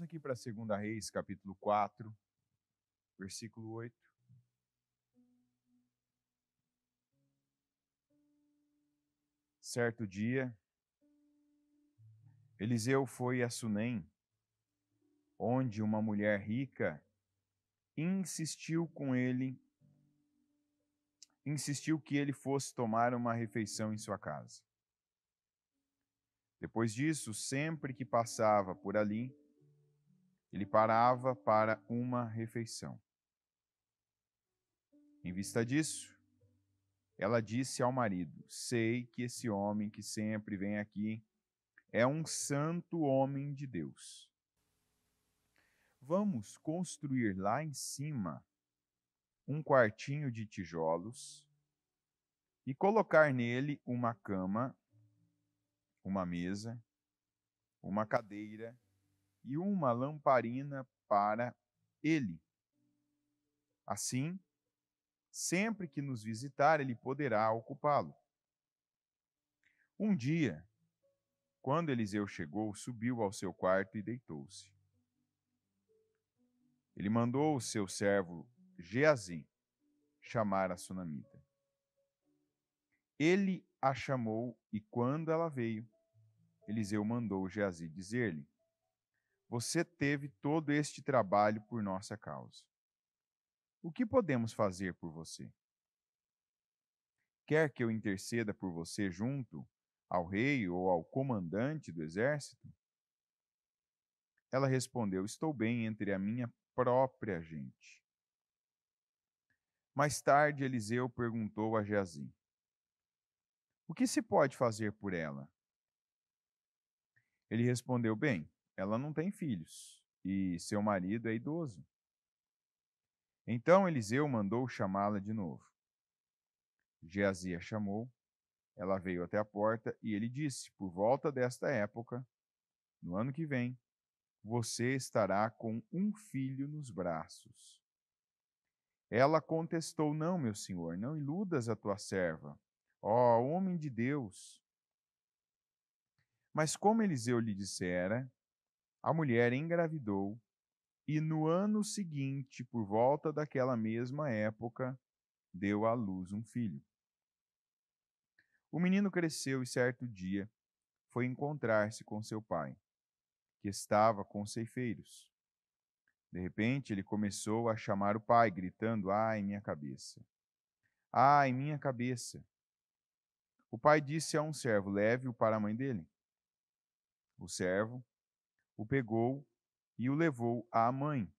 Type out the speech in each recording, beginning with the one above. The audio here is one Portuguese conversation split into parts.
aqui para 2 Reis, capítulo 4, versículo 8. Certo dia, Eliseu foi a Sunem, onde uma mulher rica insistiu que ele fosse tomar uma refeição em sua casa. Depois disso, sempre que passava por ali, ele parava para uma refeição. Em vista disso, ela disse ao marido: sei que esse homem que sempre vem aqui é um santo homem de Deus. Vamos construir lá em cima um quartinho de tijolos e colocar nele uma cama, uma mesa, uma cadeira e uma lamparina para ele. Assim, sempre que nos visitar, ele poderá ocupá-lo. Um dia, quando Eliseu chegou, subiu ao seu quarto e deitou-se. Ele mandou o seu servo Geazi chamar a sunamita. Ele a chamou e, quando ela veio, Eliseu mandou Geazi dizer-lhe: você teve todo este trabalho por nossa causa. O que podemos fazer por você? Quer que eu interceda por você junto ao rei ou ao comandante do exército? Ela respondeu: estou bem entre a minha própria gente. Mais tarde, Eliseu perguntou a Geazi: o que se pode fazer por ela? Ele respondeu: bem, ela não tem filhos e seu marido é idoso. Então Eliseu mandou chamá-la de novo. Geazi a chamou, ela veio até a porta e ele disse: por volta desta época, no ano que vem, você estará com um filho nos braços. Ela contestou: não, meu senhor, não iludas a tua serva. Ó, homem de Deus! Mas como Eliseu lhe dissera, a mulher engravidou e no ano seguinte, por volta daquela mesma época, deu à luz um filho. O menino cresceu e certo dia foi encontrar-se com seu pai, que estava com os ceifeiros. De repente, ele começou a chamar o pai, gritando: ai, minha cabeça! Ai, minha cabeça! O pai disse a um servo: leve-o para a mãe dele. O servo o pegou e o levou à mãe.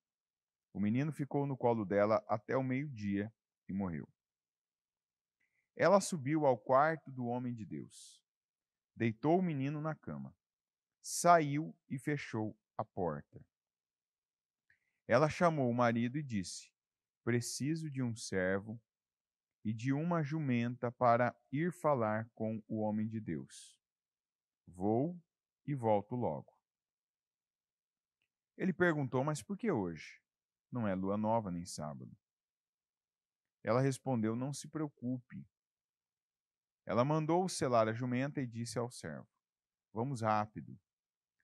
O menino ficou no colo dela até o meio-dia e morreu. Ela subiu ao quarto do homem de Deus, deitou o menino na cama, saiu e fechou a porta. Ela chamou o marido e disse: preciso de um servo e de uma jumenta para ir falar com o homem de Deus. Vou e volto logo. Ele perguntou: mas por que hoje? Não é lua nova nem sábado. Ela respondeu: não se preocupe. Ela mandou selar a jumenta e disse ao servo: vamos rápido.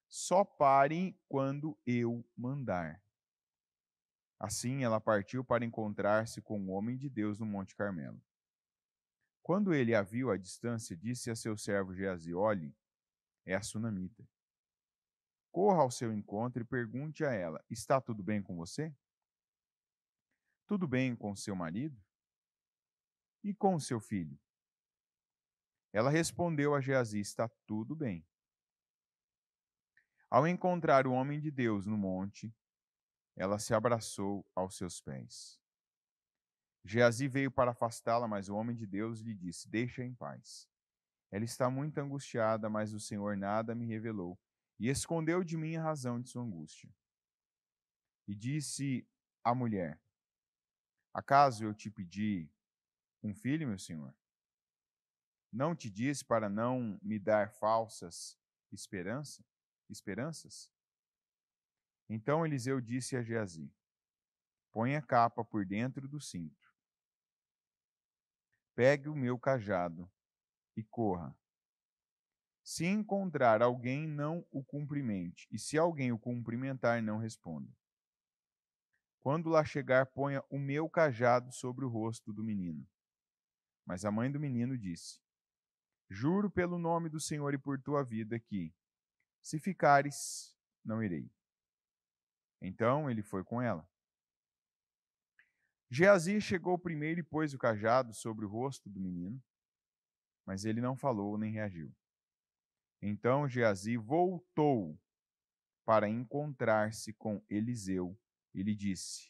Só pare quando eu mandar. Assim ela partiu para encontrar-se com o homem de Deus no Monte Carmelo. Quando ele a viu à distância, disse a seu servo Geazi: olhe, é a sunamita. Corra ao seu encontro e pergunte a ela: está tudo bem com você? Tudo bem com seu marido? E com seu filho? Ela respondeu a Geazi: está tudo bem. Ao encontrar o homem de Deus no monte, ela se abraçou aos seus pés. Geazi veio para afastá-la, mas o homem de Deus lhe disse: deixa em paz. Ela está muito angustiada, mas o Senhor nada me revelou e escondeu de mim a razão de sua angústia. E disse a mulher: acaso eu te pedi um filho, meu senhor? Não te disse para não me dar falsas esperanças? Então Eliseu disse a Geazi: põe a capa por dentro do cinto. Pegue o meu cajado e corra. Se encontrar alguém, não o cumprimente, e se alguém o cumprimentar, não responda. Quando lá chegar, ponha o meu cajado sobre o rosto do menino. Mas a mãe do menino disse: Juro pelo nome do Senhor e por tua vida que, se ficares, não irei. Então ele foi com ela. Geazi chegou primeiro e pôs o cajado sobre o rosto do menino, mas ele não falou nem reagiu. Então Geazi voltou para encontrar-se com Eliseu e lhe disse: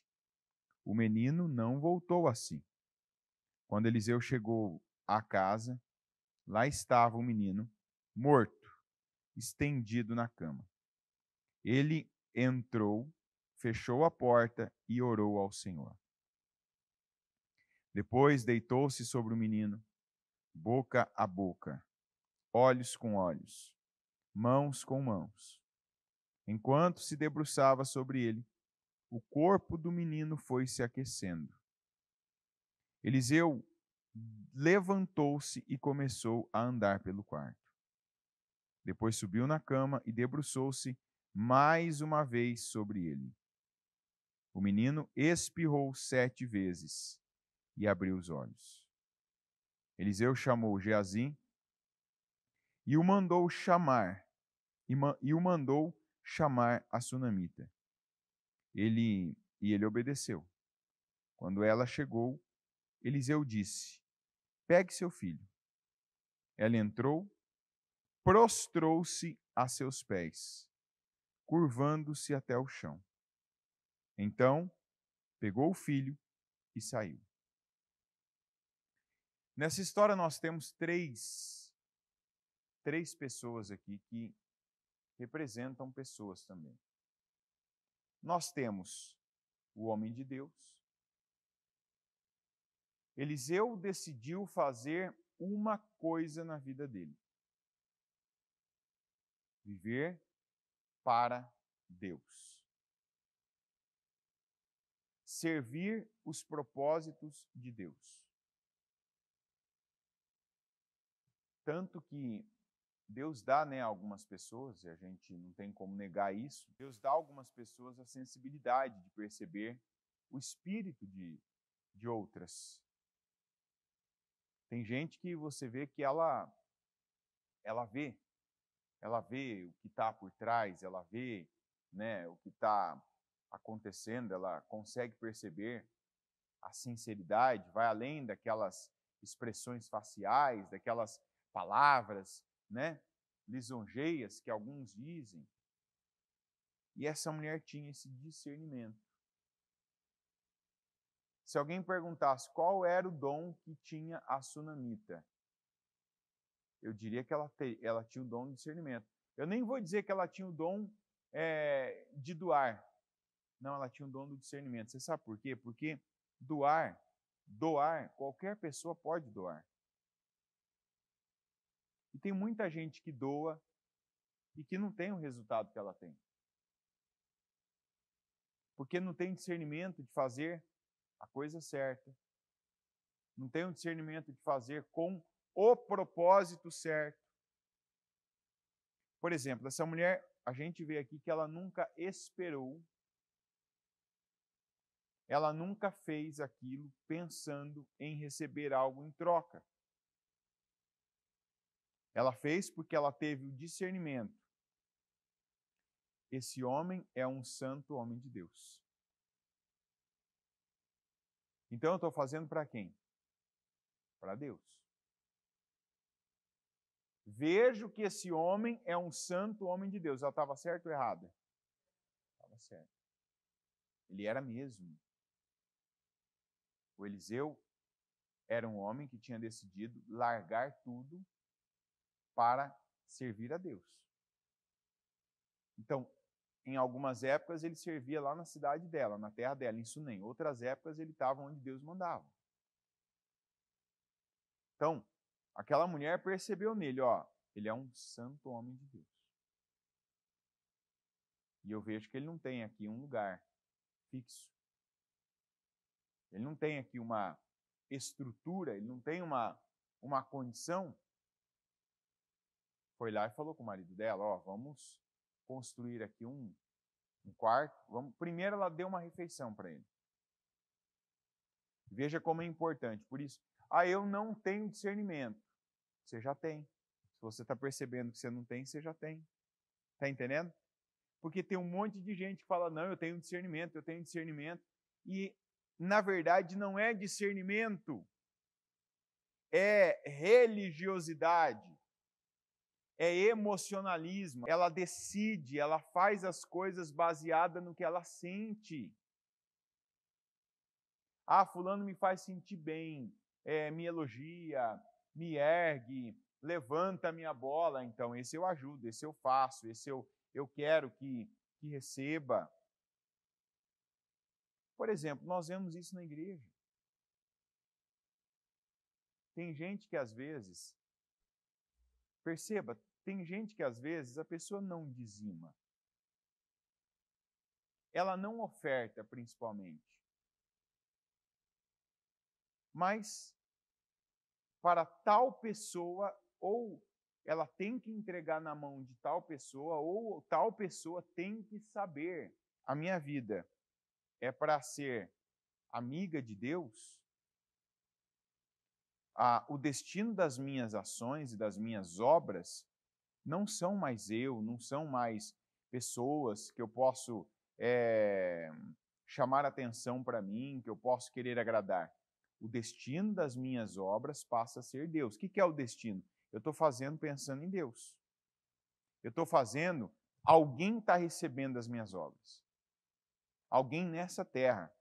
O menino não voltou assim. Quando Eliseu chegou à casa, lá estava o menino, morto, estendido na cama. Ele entrou, fechou a porta e orou ao Senhor. Depois deitou-se sobre o menino, boca a boca, olhos com olhos, mãos com mãos. Enquanto se debruçava sobre ele, o corpo do menino foi se aquecendo. Eliseu levantou-se e começou a andar pelo quarto. Depois subiu na cama e debruçou-se mais uma vez sobre ele. O menino espirrou 7 vezes e abriu os olhos. Eliseu chamou Geazi e o mandou chamar, e o mandou chamar a sunamita. Ele obedeceu. Quando ela chegou, Eliseu disse: Pegue seu filho. Ela entrou, prostrou-se a seus pés, curvando-se até o chão. Então, pegou o filho e saiu. Nessa história nós temos três pessoas aqui que representam pessoas também. Nós temos o homem de Deus. Eliseu decidiu fazer uma coisa na vida dele: viver para Deus. Servir os propósitos de Deus. Tanto que Deus dá, né, a algumas pessoas, e a gente não tem como negar isso, Deus dá a algumas pessoas a sensibilidade de perceber o espírito de outras. Tem gente que você vê que ela vê o que está por trás, ela vê, né, o que está acontecendo, ela consegue perceber a sinceridade, vai além daquelas expressões faciais, daquelas palavras, né, lisonjeias que alguns dizem. E essa mulher tinha esse discernimento. Se alguém perguntasse qual era o dom que tinha a sunamita, eu diria que ela tinha o dom de discernimento. Eu nem vou dizer que ela tinha o dom de doar. Não, ela tinha o dom do discernimento. Você sabe por quê? Porque doar, qualquer pessoa pode doar. E tem muita gente que doa e que não tem o resultado que ela tem. Porque não tem discernimento de fazer a coisa certa. Não tem o discernimento de fazer com o propósito certo. Por exemplo, essa mulher, a gente vê aqui que ela nunca esperou, ela nunca fez aquilo pensando em receber algo em troca. Ela fez porque ela teve o discernimento. Esse homem é um santo homem de Deus. Então eu estou fazendo para quem? Para Deus. Vejo que esse homem é um santo homem de Deus. Ela estava certa ou errada? Estava certa. Ele era mesmo. O Eliseu era um homem que tinha decidido largar tudo para servir a Deus. Então, em algumas épocas ele servia lá na cidade dela, na terra dela, em Sunem. Outras épocas ele estava onde Deus mandava. Então, aquela mulher percebeu nele, ele é um santo homem de Deus. E eu vejo que ele não tem aqui um lugar fixo. Ele não tem aqui uma estrutura, ele não tem uma condição. foi lá e falou com o marido dela, ó, vamos construir aqui um quarto. Primeiro ela deu uma refeição para ele. Veja como é importante. Por isso, eu não tenho discernimento. Você já tem. Se você está percebendo que você não tem, você já tem. Está entendendo? Porque tem um monte de gente que fala, não, eu tenho discernimento, eu tenho discernimento. E, na verdade, não é discernimento. É religiosidade. É emocionalismo. Ela decide, ela faz as coisas baseada no que ela sente. Fulano me faz sentir bem, me elogia, me ergue, levanta a minha bola, então esse eu ajudo, esse eu faço, esse eu quero que receba. Por exemplo, nós vemos isso na igreja. Tem gente que às vezes, perceba, tem gente que às vezes a pessoa não dizima. Ela não oferta principalmente. Mas para tal pessoa, ou ela tem que entregar na mão de tal pessoa, ou tal pessoa tem que saber. A minha vida é para ser amiga de Deus? O destino das minhas ações e das minhas obras não são mais eu, não são mais pessoas que eu posso chamar atenção para mim, que eu posso querer agradar. O destino das minhas obras passa a ser Deus. O que é o destino? Eu estou fazendo pensando em Deus. Eu estou fazendo, alguém está recebendo as minhas obras. Alguém nessa terra.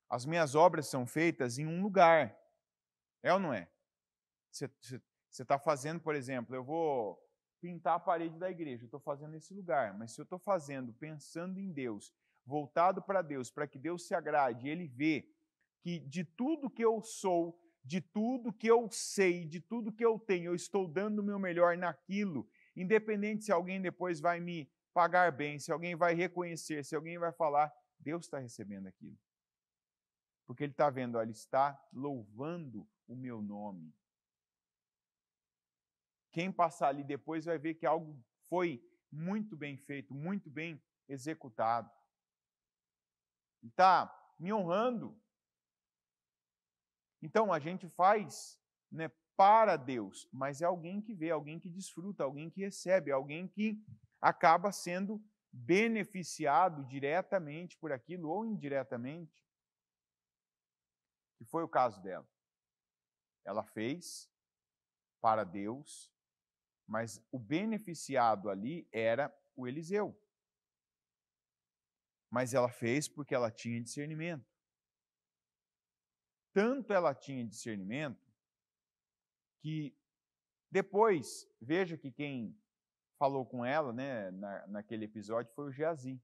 As minhas obras são feitas em um lugar. É ou não é? Você está fazendo, por exemplo, eu vou pintar a parede da igreja, eu estou fazendo nesse lugar, mas se eu estou fazendo pensando em Deus, voltado para Deus, para que Deus se agrade, e Ele vê que de tudo que eu sou, de tudo que eu sei, de tudo que eu tenho, eu estou dando o meu melhor naquilo, independente se alguém depois vai me pagar bem, se alguém vai reconhecer, se alguém vai falar, Deus está recebendo aquilo. Porque Ele está vendo, Ele está louvando o meu nome. Quem passar ali depois vai ver que algo foi muito bem feito, muito bem executado. Ele está me honrando. Então, a gente faz, né, para Deus, mas é alguém que vê, alguém que desfruta, alguém que recebe, alguém que acaba sendo beneficiado diretamente por aquilo ou indiretamente. Que foi o caso dela. Ela fez para Deus, mas o beneficiado ali era o Eliseu. Mas ela fez porque ela tinha discernimento. Tanto ela tinha discernimento que depois, veja que quem falou com ela, né, naquele episódio foi o Geazi.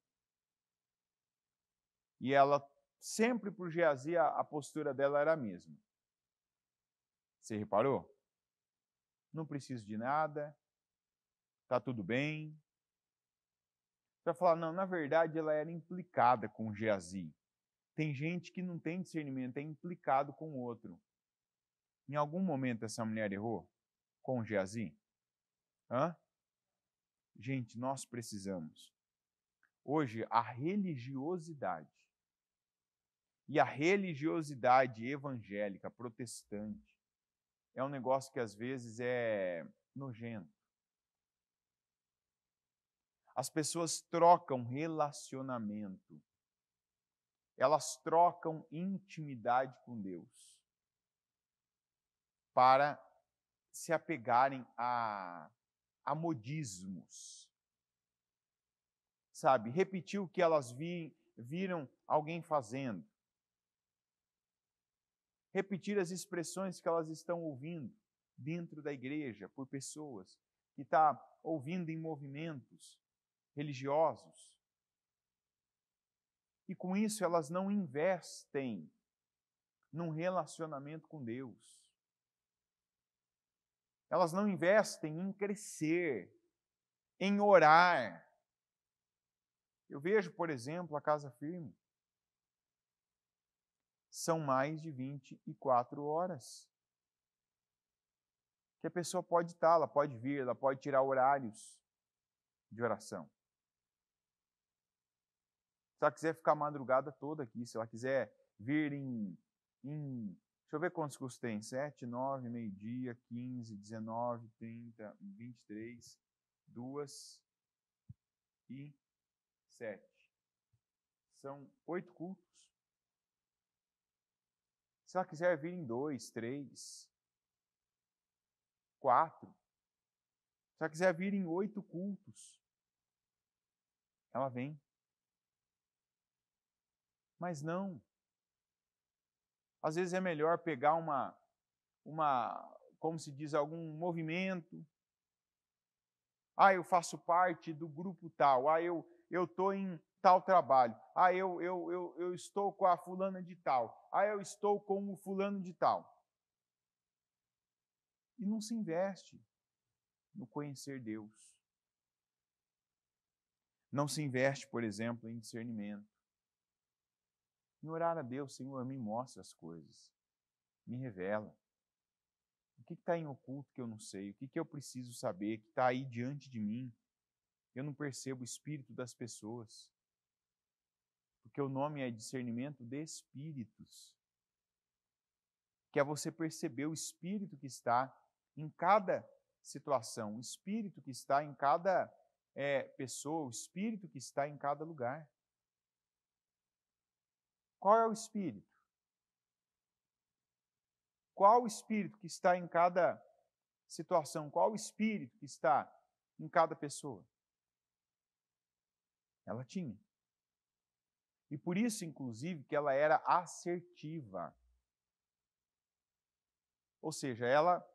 E ela, sempre para o Geazi, a postura dela era a mesma. Você reparou? Não preciso de nada, está tudo bem. Você vai falar, não, na verdade ela era implicada com o Geazi. Tem gente que não tem discernimento, é implicado com o outro. Em algum momento essa mulher errou com o Geazi? Gente, nós precisamos. Hoje, a religiosidade e a religiosidade evangélica, protestante, é um negócio que às vezes é nojento. As pessoas trocam relacionamento. Elas trocam intimidade com Deus para se apegarem a modismos. Sabe, repetir o que elas viram alguém fazendo. Repetir as expressões que elas estão ouvindo dentro da igreja por pessoas que estão ouvindo em movimentos religiosos. E com isso elas não investem num relacionamento com Deus. Elas não investem em crescer, em orar. Eu vejo, por exemplo, a Casa Firme. São mais de 24 horas que a pessoa pode estar, ela pode vir, ela pode tirar horários de oração. Se ela quiser ficar a madrugada toda aqui, se ela quiser vir deixa eu ver quantos cursos tem, 7, 9, meio-dia, 15, 19, 30, 23, 2 e 7. São 8 cultos. Se ela quiser vir em 2, 3, 4, se ela quiser vir em 8 cultos, ela vem. Mas não. Às vezes é melhor pegar como se diz, algum movimento. Eu faço parte do grupo tal. Eu estou em tal trabalho. Eu estou com a fulana de tal. Eu estou com o fulano de tal. E não se investe no conhecer Deus. Não se investe, por exemplo, em discernimento. Em orar a Deus, Senhor, me mostra as coisas. Me revela. O que está em oculto que eu não sei? O que eu preciso saber que está aí diante de mim? Eu não percebo o espírito das pessoas. Porque o nome é discernimento de espíritos. Que é você perceber o espírito que está em cada situação, o espírito que está em cada pessoa, o espírito que está em cada lugar. Qual é o espírito? Qual o espírito que está em cada situação? Qual o espírito que está em cada pessoa? Ela tinha. E por isso, inclusive, que ela era assertiva. Ou seja, ela,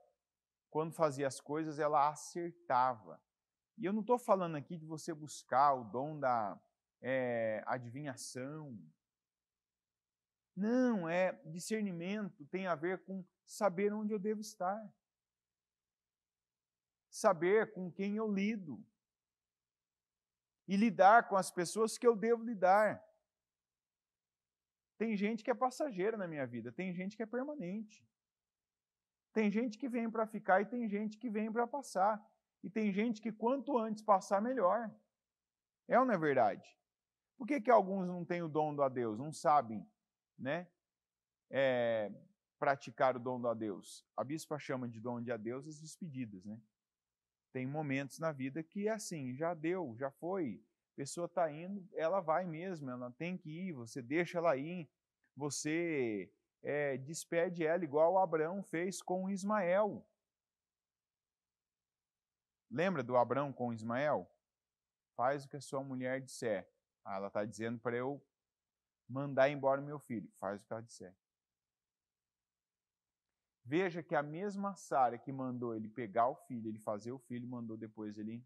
quando fazia as coisas, ela acertava. E eu não estou falando aqui de você buscar o dom da adivinhação. Não, discernimento tem a ver com saber onde eu devo estar. Saber com quem eu lido. E lidar com as pessoas que eu devo lidar. Tem gente que é passageira na minha vida, tem gente que é permanente. Tem gente que vem para ficar e tem gente que vem para passar. E tem gente que quanto antes passar, melhor. É ou não é verdade? Por que alguns não têm o dom do adeus, não sabem, né, praticar o dom do adeus? A bispa chama de dom de adeus as despedidas, né? Tem momentos na vida que é assim, já deu, já foi, a pessoa está indo, ela vai mesmo, ela tem que ir, você deixa ela ir, você despede ela igual Abraão fez com Ismael. Lembra do Abraão com Ismael? Faz o que a sua mulher disser. Ela está dizendo para eu mandar embora o meu filho. Faz o que ela disser. Veja que a mesma Sara que mandou ele pegar o filho, ele fazer o filho, mandou depois ele.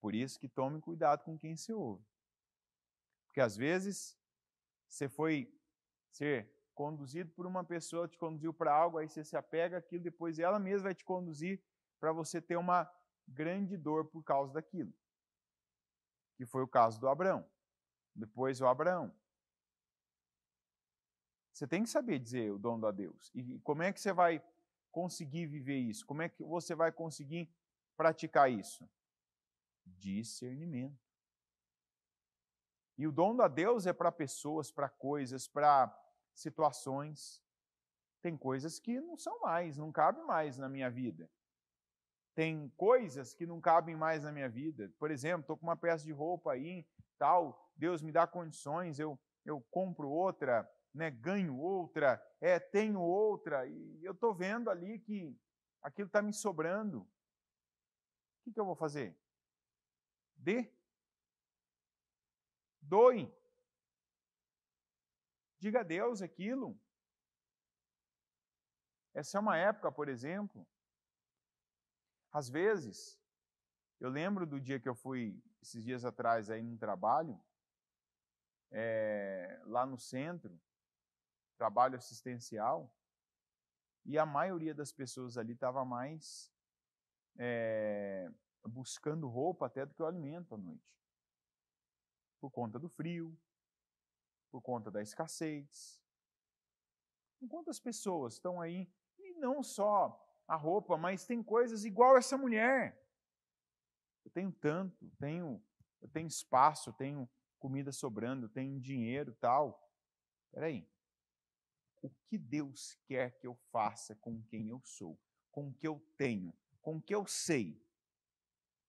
Por isso que tome cuidado com quem você ouve. Porque às vezes você foi ser conduzido por uma pessoa, te conduziu para algo, aí você se apega àquilo, depois ela mesma vai te conduzir para você ter uma grande dor por causa daquilo. Que foi o caso do Abraão. Depois o Abraão. Você tem que saber dizer o dom do adeus. E como é que você vai conseguir viver isso? Como é que você vai conseguir praticar isso? Discernimento. E o dom do adeus é para pessoas, para coisas, para situações. Tem coisas que não são mais, não cabem mais na minha vida. Tem coisas que não cabem mais na minha vida. Por exemplo, estou com uma peça de roupa aí, tal, Deus me dá condições, eu compro outra, né, ganho outra, tenho outra, e eu estou vendo ali que aquilo está me sobrando. O que eu vou fazer? Doe. Diga a Deus aquilo. Essa é uma época, por exemplo, às vezes, eu lembro do dia que eu fui, esses dias atrás, aí num trabalho, lá no centro, trabalho assistencial, e a maioria das pessoas ali estava mais buscando roupa até do que o alimento à noite. Por conta do frio, por conta da escassez. Enquanto as pessoas estão aí, e não só a roupa, mas tem coisas igual essa mulher. Eu tenho tanto, eu tenho espaço, eu tenho comida sobrando, eu tenho dinheiro, tal. Espera aí. O que Deus quer que eu faça com quem eu sou, com o que eu tenho, com o que eu sei?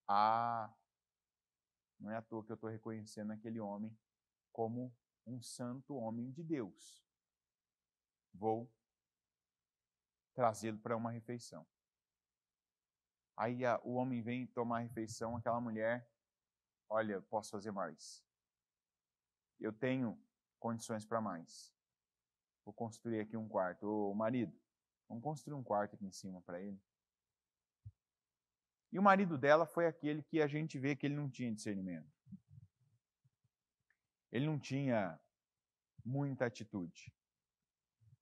Ah, não é à toa que eu estou reconhecendo aquele homem como um santo homem de Deus. Vou trazê-lo para uma refeição. Aí o homem vem tomar a refeição, aquela mulher, olha, posso fazer mais. Eu tenho condições para mais. Vou construir aqui um quarto. Ô, marido, vamos construir um quarto aqui em cima para ele. E o marido dela foi aquele que a gente vê que ele não tinha discernimento. Ele não tinha muita atitude.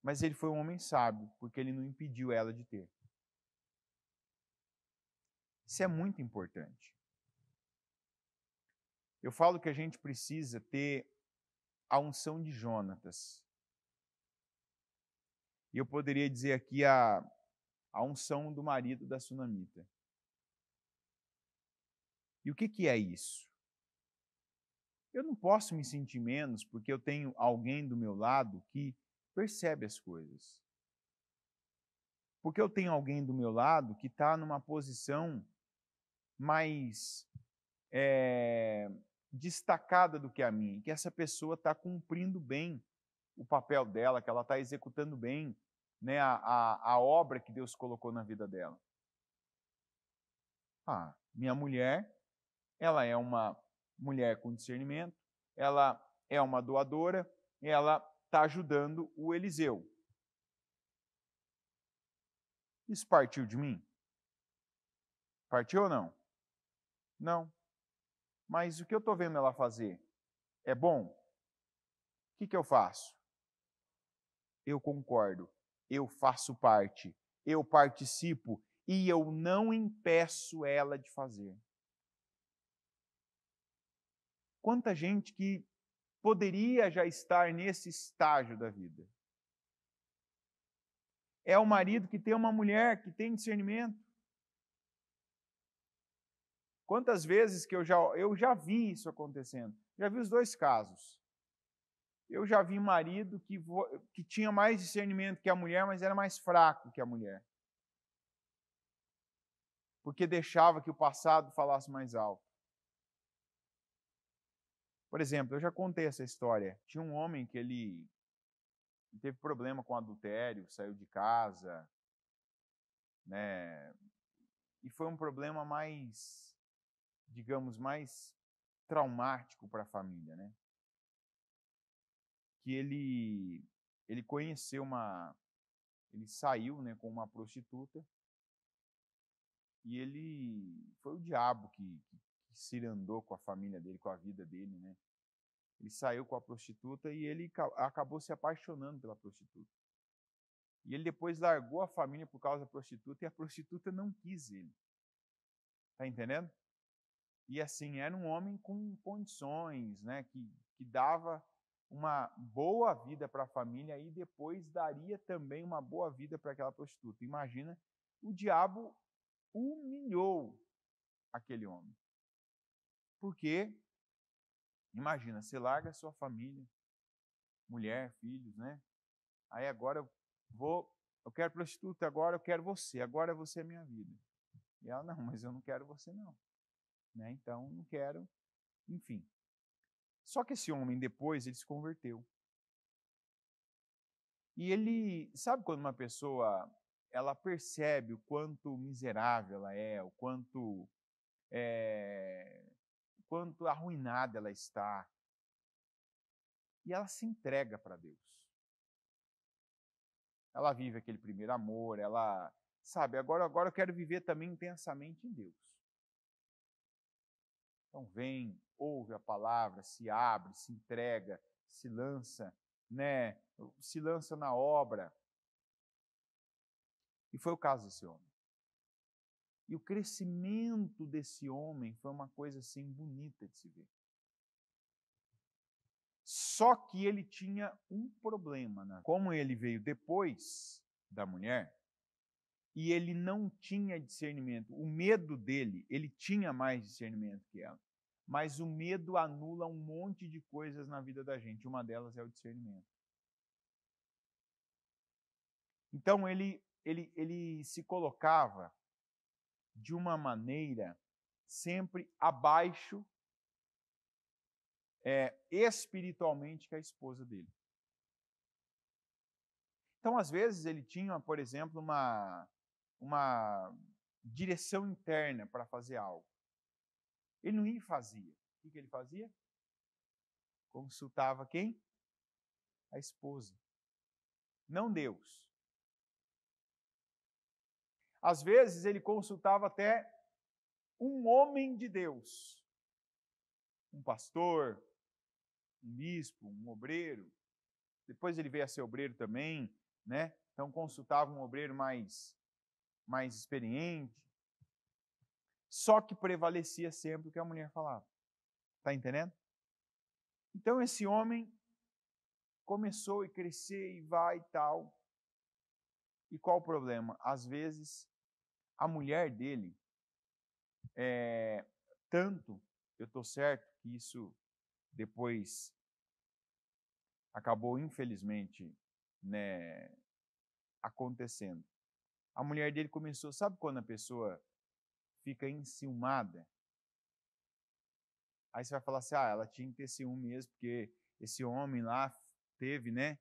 Mas ele foi um homem sábio, porque ele não impediu ela de ter. Isso é muito importante. Eu falo que a gente precisa ter a unção de Jonatas. E eu poderia dizer aqui a unção do marido da sunamita. E o que é isso? Eu não posso me sentir menos porque eu tenho alguém do meu lado que percebe as coisas. Porque eu tenho alguém do meu lado que está numa posição mais destacada do que a minha, que essa pessoa está cumprindo bem o papel dela, que ela está executando bem, né, a obra que Deus colocou na vida dela. Minha mulher, ela é uma mulher com discernimento, ela é uma doadora, ela está ajudando o Eliseu. Isso partiu de mim? Partiu ou não? Não. Mas o que eu estou vendo ela fazer é bom? O que eu faço? Eu concordo, eu faço parte, eu participo e eu não impeço ela de fazer. Quanta gente que poderia já estar nesse estágio da vida. É o marido que tem uma mulher que tem discernimento. Quantas vezes que eu já vi isso acontecendo? Já vi os dois casos. Eu já vi marido que tinha mais discernimento que a mulher, mas era mais fraco que a mulher. Porque deixava que o passado falasse mais alto. Por exemplo, eu já contei essa história. Tinha um homem que ele teve problema com adultério, saiu de casa, né? E foi um problema mais, digamos, mais traumático para a família, né? Que ele conheceu ele saiu, né, com uma prostituta e ele foi o diabo que cirandou com a família dele, com a vida dele, né? Ele saiu com a prostituta e ele acabou se apaixonando pela prostituta. E ele depois largou a família por causa da prostituta e a prostituta não quis ele. Tá entendendo? E assim, era um homem com condições, né, que dava uma boa vida para a família e depois daria também uma boa vida para aquela prostituta. Imagina, o diabo humilhou aquele homem. Porque, imagina, você larga a sua família, mulher, filhos, né? Aí agora eu quero prostituta, agora eu quero agora você é minha vida. E ela, não, mas eu não quero você não. Né? Então, não quero, enfim. Só que esse homem depois, ele se converteu. E ele, sabe quando uma pessoa, ela percebe o quanto miserável ela é, o quanto arruinada ela está, e ela se entrega para Deus. Ela vive aquele primeiro amor, ela, sabe, agora eu quero viver também intensamente em Deus. Então vem, ouve a palavra, se abre, se entrega, se lança, né? Se lança na obra. E foi o caso desse homem. E o crescimento desse homem foi uma coisa assim bonita de se ver. Só que ele tinha um problema, né? Como ele veio depois da mulher, e ele não tinha discernimento. O medo dele, ele tinha mais discernimento que ela. Mas o medo anula um monte de coisas na vida da gente. Uma delas é o discernimento. Então ele se colocava de uma maneira sempre abaixo espiritualmente que a esposa dele. Então, às vezes, ele tinha, por exemplo, uma direção interna para fazer algo. Ele não ia e fazia. O que ele fazia? Consultava quem? A esposa. Não Deus. Às vezes, ele consultava até um homem de Deus. Um pastor, um bispo, um obreiro. Depois ele veio a ser obreiro também, né? Então consultava um obreiro mais experiente. Só que prevalecia sempre o que a mulher falava. Está entendendo? Então esse homem começou a crescer e vai e tal. E qual o problema? Às vezes a mulher dele, tanto, eu estou certo que isso depois acabou infelizmente, né, acontecendo. A mulher dele começou, sabe quando a pessoa fica enciumada? Aí você vai falar assim, ela tinha que ter ciúme mesmo, porque esse homem lá teve, né,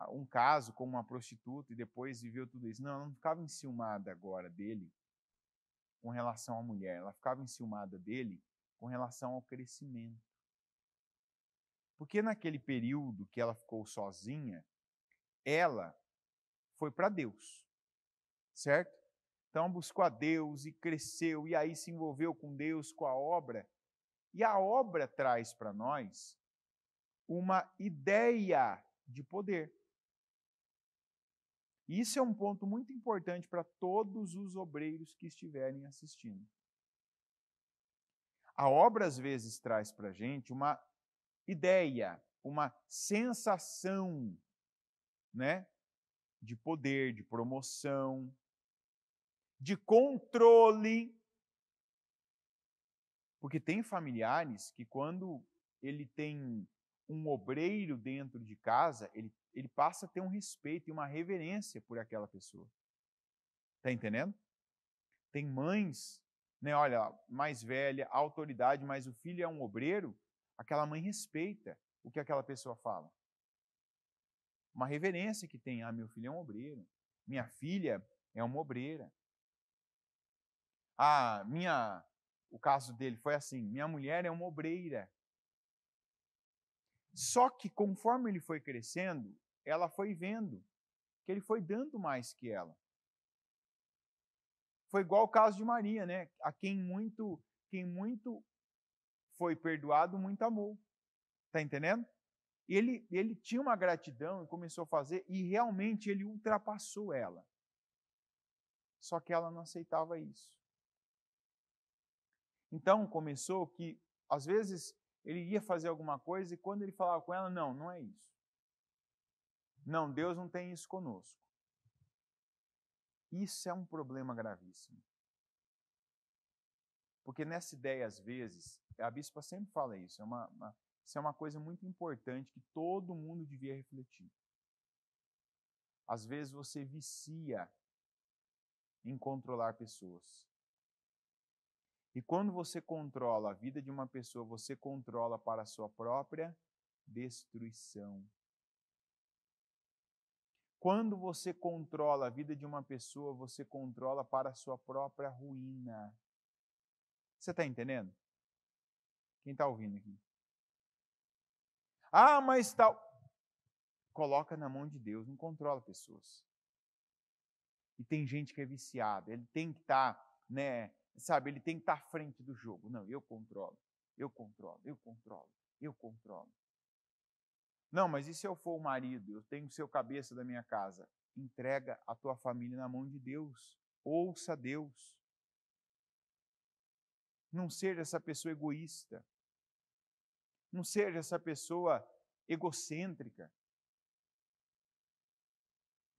um caso com uma prostituta e depois viveu tudo isso. Não, ela não ficava enciumada agora dele com relação à mulher, ela ficava enciumada dele com relação ao crescimento. Porque naquele período que ela ficou sozinha, ela foi para Deus, certo? Então buscou a Deus e cresceu, e aí se envolveu com Deus, com a obra. E a obra traz para nós uma ideia de poder. E isso é um ponto muito importante para todos os obreiros que estiverem assistindo. A obra, às vezes, traz para a gente uma ideia, uma sensação, né, de poder, de promoção, de controle. Porque tem familiares que, quando ele tem um obreiro dentro de casa, ele passa a ter um respeito e uma reverência por aquela pessoa. Está entendendo? Tem mães, né, olha, mais velha, autoridade, mas o filho é um obreiro, aquela mãe respeita o que aquela pessoa fala. Uma reverência que tem, meu filho é um obreiro, minha filha é uma obreira. O caso dele foi assim, minha mulher é uma obreira. Só que conforme ele foi crescendo, ela foi vendo que ele foi dando mais que ela. Foi igual o caso de Maria, né? A quem muito foi perdoado, muito amou. Está entendendo? Ele tinha uma gratidão e começou a fazer, e realmente ele ultrapassou ela. Só que ela não aceitava isso. Então começou que, às vezes, ele ia fazer alguma coisa e quando ele falava com ela, não é isso. Não, Deus não tem isso conosco. Isso é um problema gravíssimo. Porque nessa ideia, às vezes, a bispa sempre fala isso, isso é uma coisa muito importante que todo mundo devia refletir. Às vezes você vicia em controlar pessoas. E quando você controla a vida de uma pessoa, você controla para a sua própria destruição. Quando você controla a vida de uma pessoa, você controla para a sua própria ruína. Você está entendendo? Quem está ouvindo aqui? Mas tal. Coloca na mão de Deus, não controla pessoas. E tem gente que é viciada, ele tem que estar, né, sabe, ele tem que estar à frente do jogo. Não, eu controlo, eu controlo, eu controlo, eu controlo. Não, mas e se eu for o marido, eu tenho que ser o cabeça da minha casa? Entrega a tua família na mão de Deus. Ouça Deus. Não seja essa pessoa egoísta. Não seja essa pessoa egocêntrica.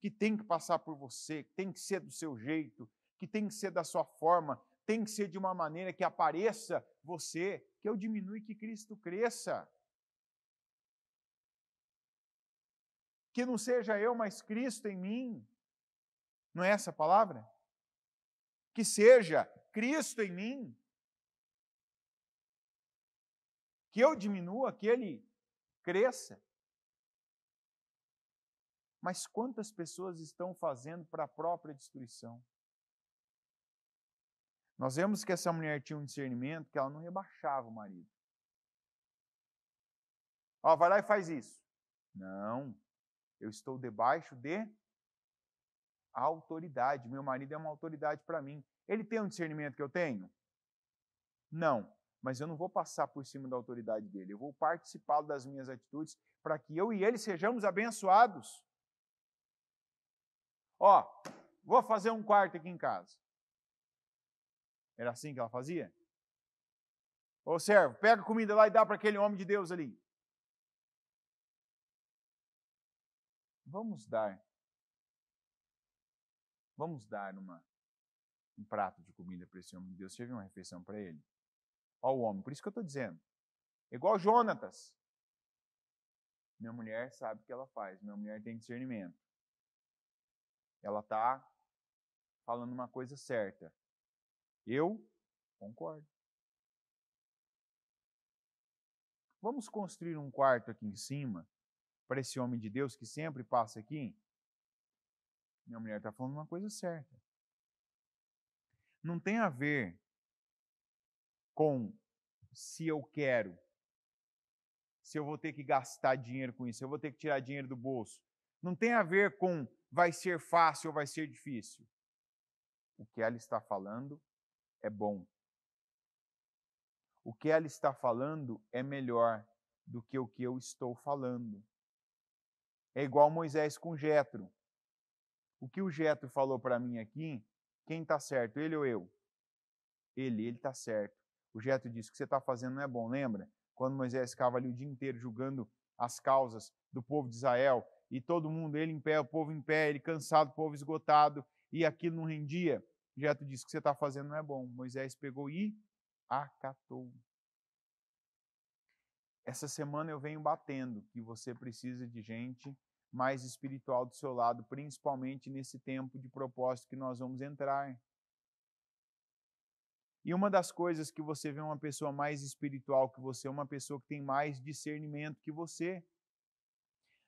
que tem que passar por você, que tem que ser do seu jeito, que tem que ser da sua forma, tem que ser de uma maneira que apareça você, que eu diminua e que Cristo cresça. Que não seja eu, mas Cristo em mim. Não é essa a palavra? Que seja Cristo em mim. Que eu diminua, que Ele cresça. Mas quantas pessoas estão fazendo para a própria destruição? Nós vemos que essa mulher tinha um discernimento que ela não rebaixava o marido. Ó, vai lá e faz isso. Não, eu estou debaixo de autoridade. Meu marido é uma autoridade para mim. Ele tem um discernimento que eu tenho? Não, mas eu não vou passar por cima da autoridade dele. Eu vou participar das minhas atitudes para que eu e ele sejamos abençoados. Ó, vou fazer um quarto aqui em casa. Era assim que ela fazia? Ô servo, pega a comida lá e dá para aquele homem de Deus ali. Vamos dar um prato de comida para esse homem de Deus. Servir uma refeição para ele. Ó o homem, por isso que eu estou dizendo. Igual Jonatas. Minha mulher sabe o que ela faz. Minha mulher tem discernimento. Ela está falando uma coisa certa. Eu concordo. Vamos construir um quarto aqui em cima para esse homem de Deus que sempre passa aqui? Minha mulher está falando uma coisa certa. Não tem a ver com se eu quero, se eu vou ter que gastar dinheiro com isso, se eu vou ter que tirar dinheiro do bolso. Não tem a ver com vai ser fácil ou vai ser difícil. O que ela está falando é bom. O que ela está falando é melhor do que o que eu estou falando. É igual Moisés com Jetro. O que o Jetro falou para mim aqui, quem está certo, ele ou eu? Ele está certo. O Jetro disse: o que você está fazendo não é bom, lembra? Quando Moisés ficava ali o dia inteiro julgando as causas do povo de Israel, e todo mundo, ele em pé, o povo em pé, ele cansado, o povo esgotado, e aquilo não rendia. Jetro disse: o que você está fazendo não é bom. Moisés pegou e acatou. Essa semana eu venho batendo que você precisa de gente mais espiritual do seu lado, principalmente nesse tempo de propósito que nós vamos entrar. E uma das coisas que você vê uma pessoa mais espiritual que você, uma pessoa que tem mais discernimento que você.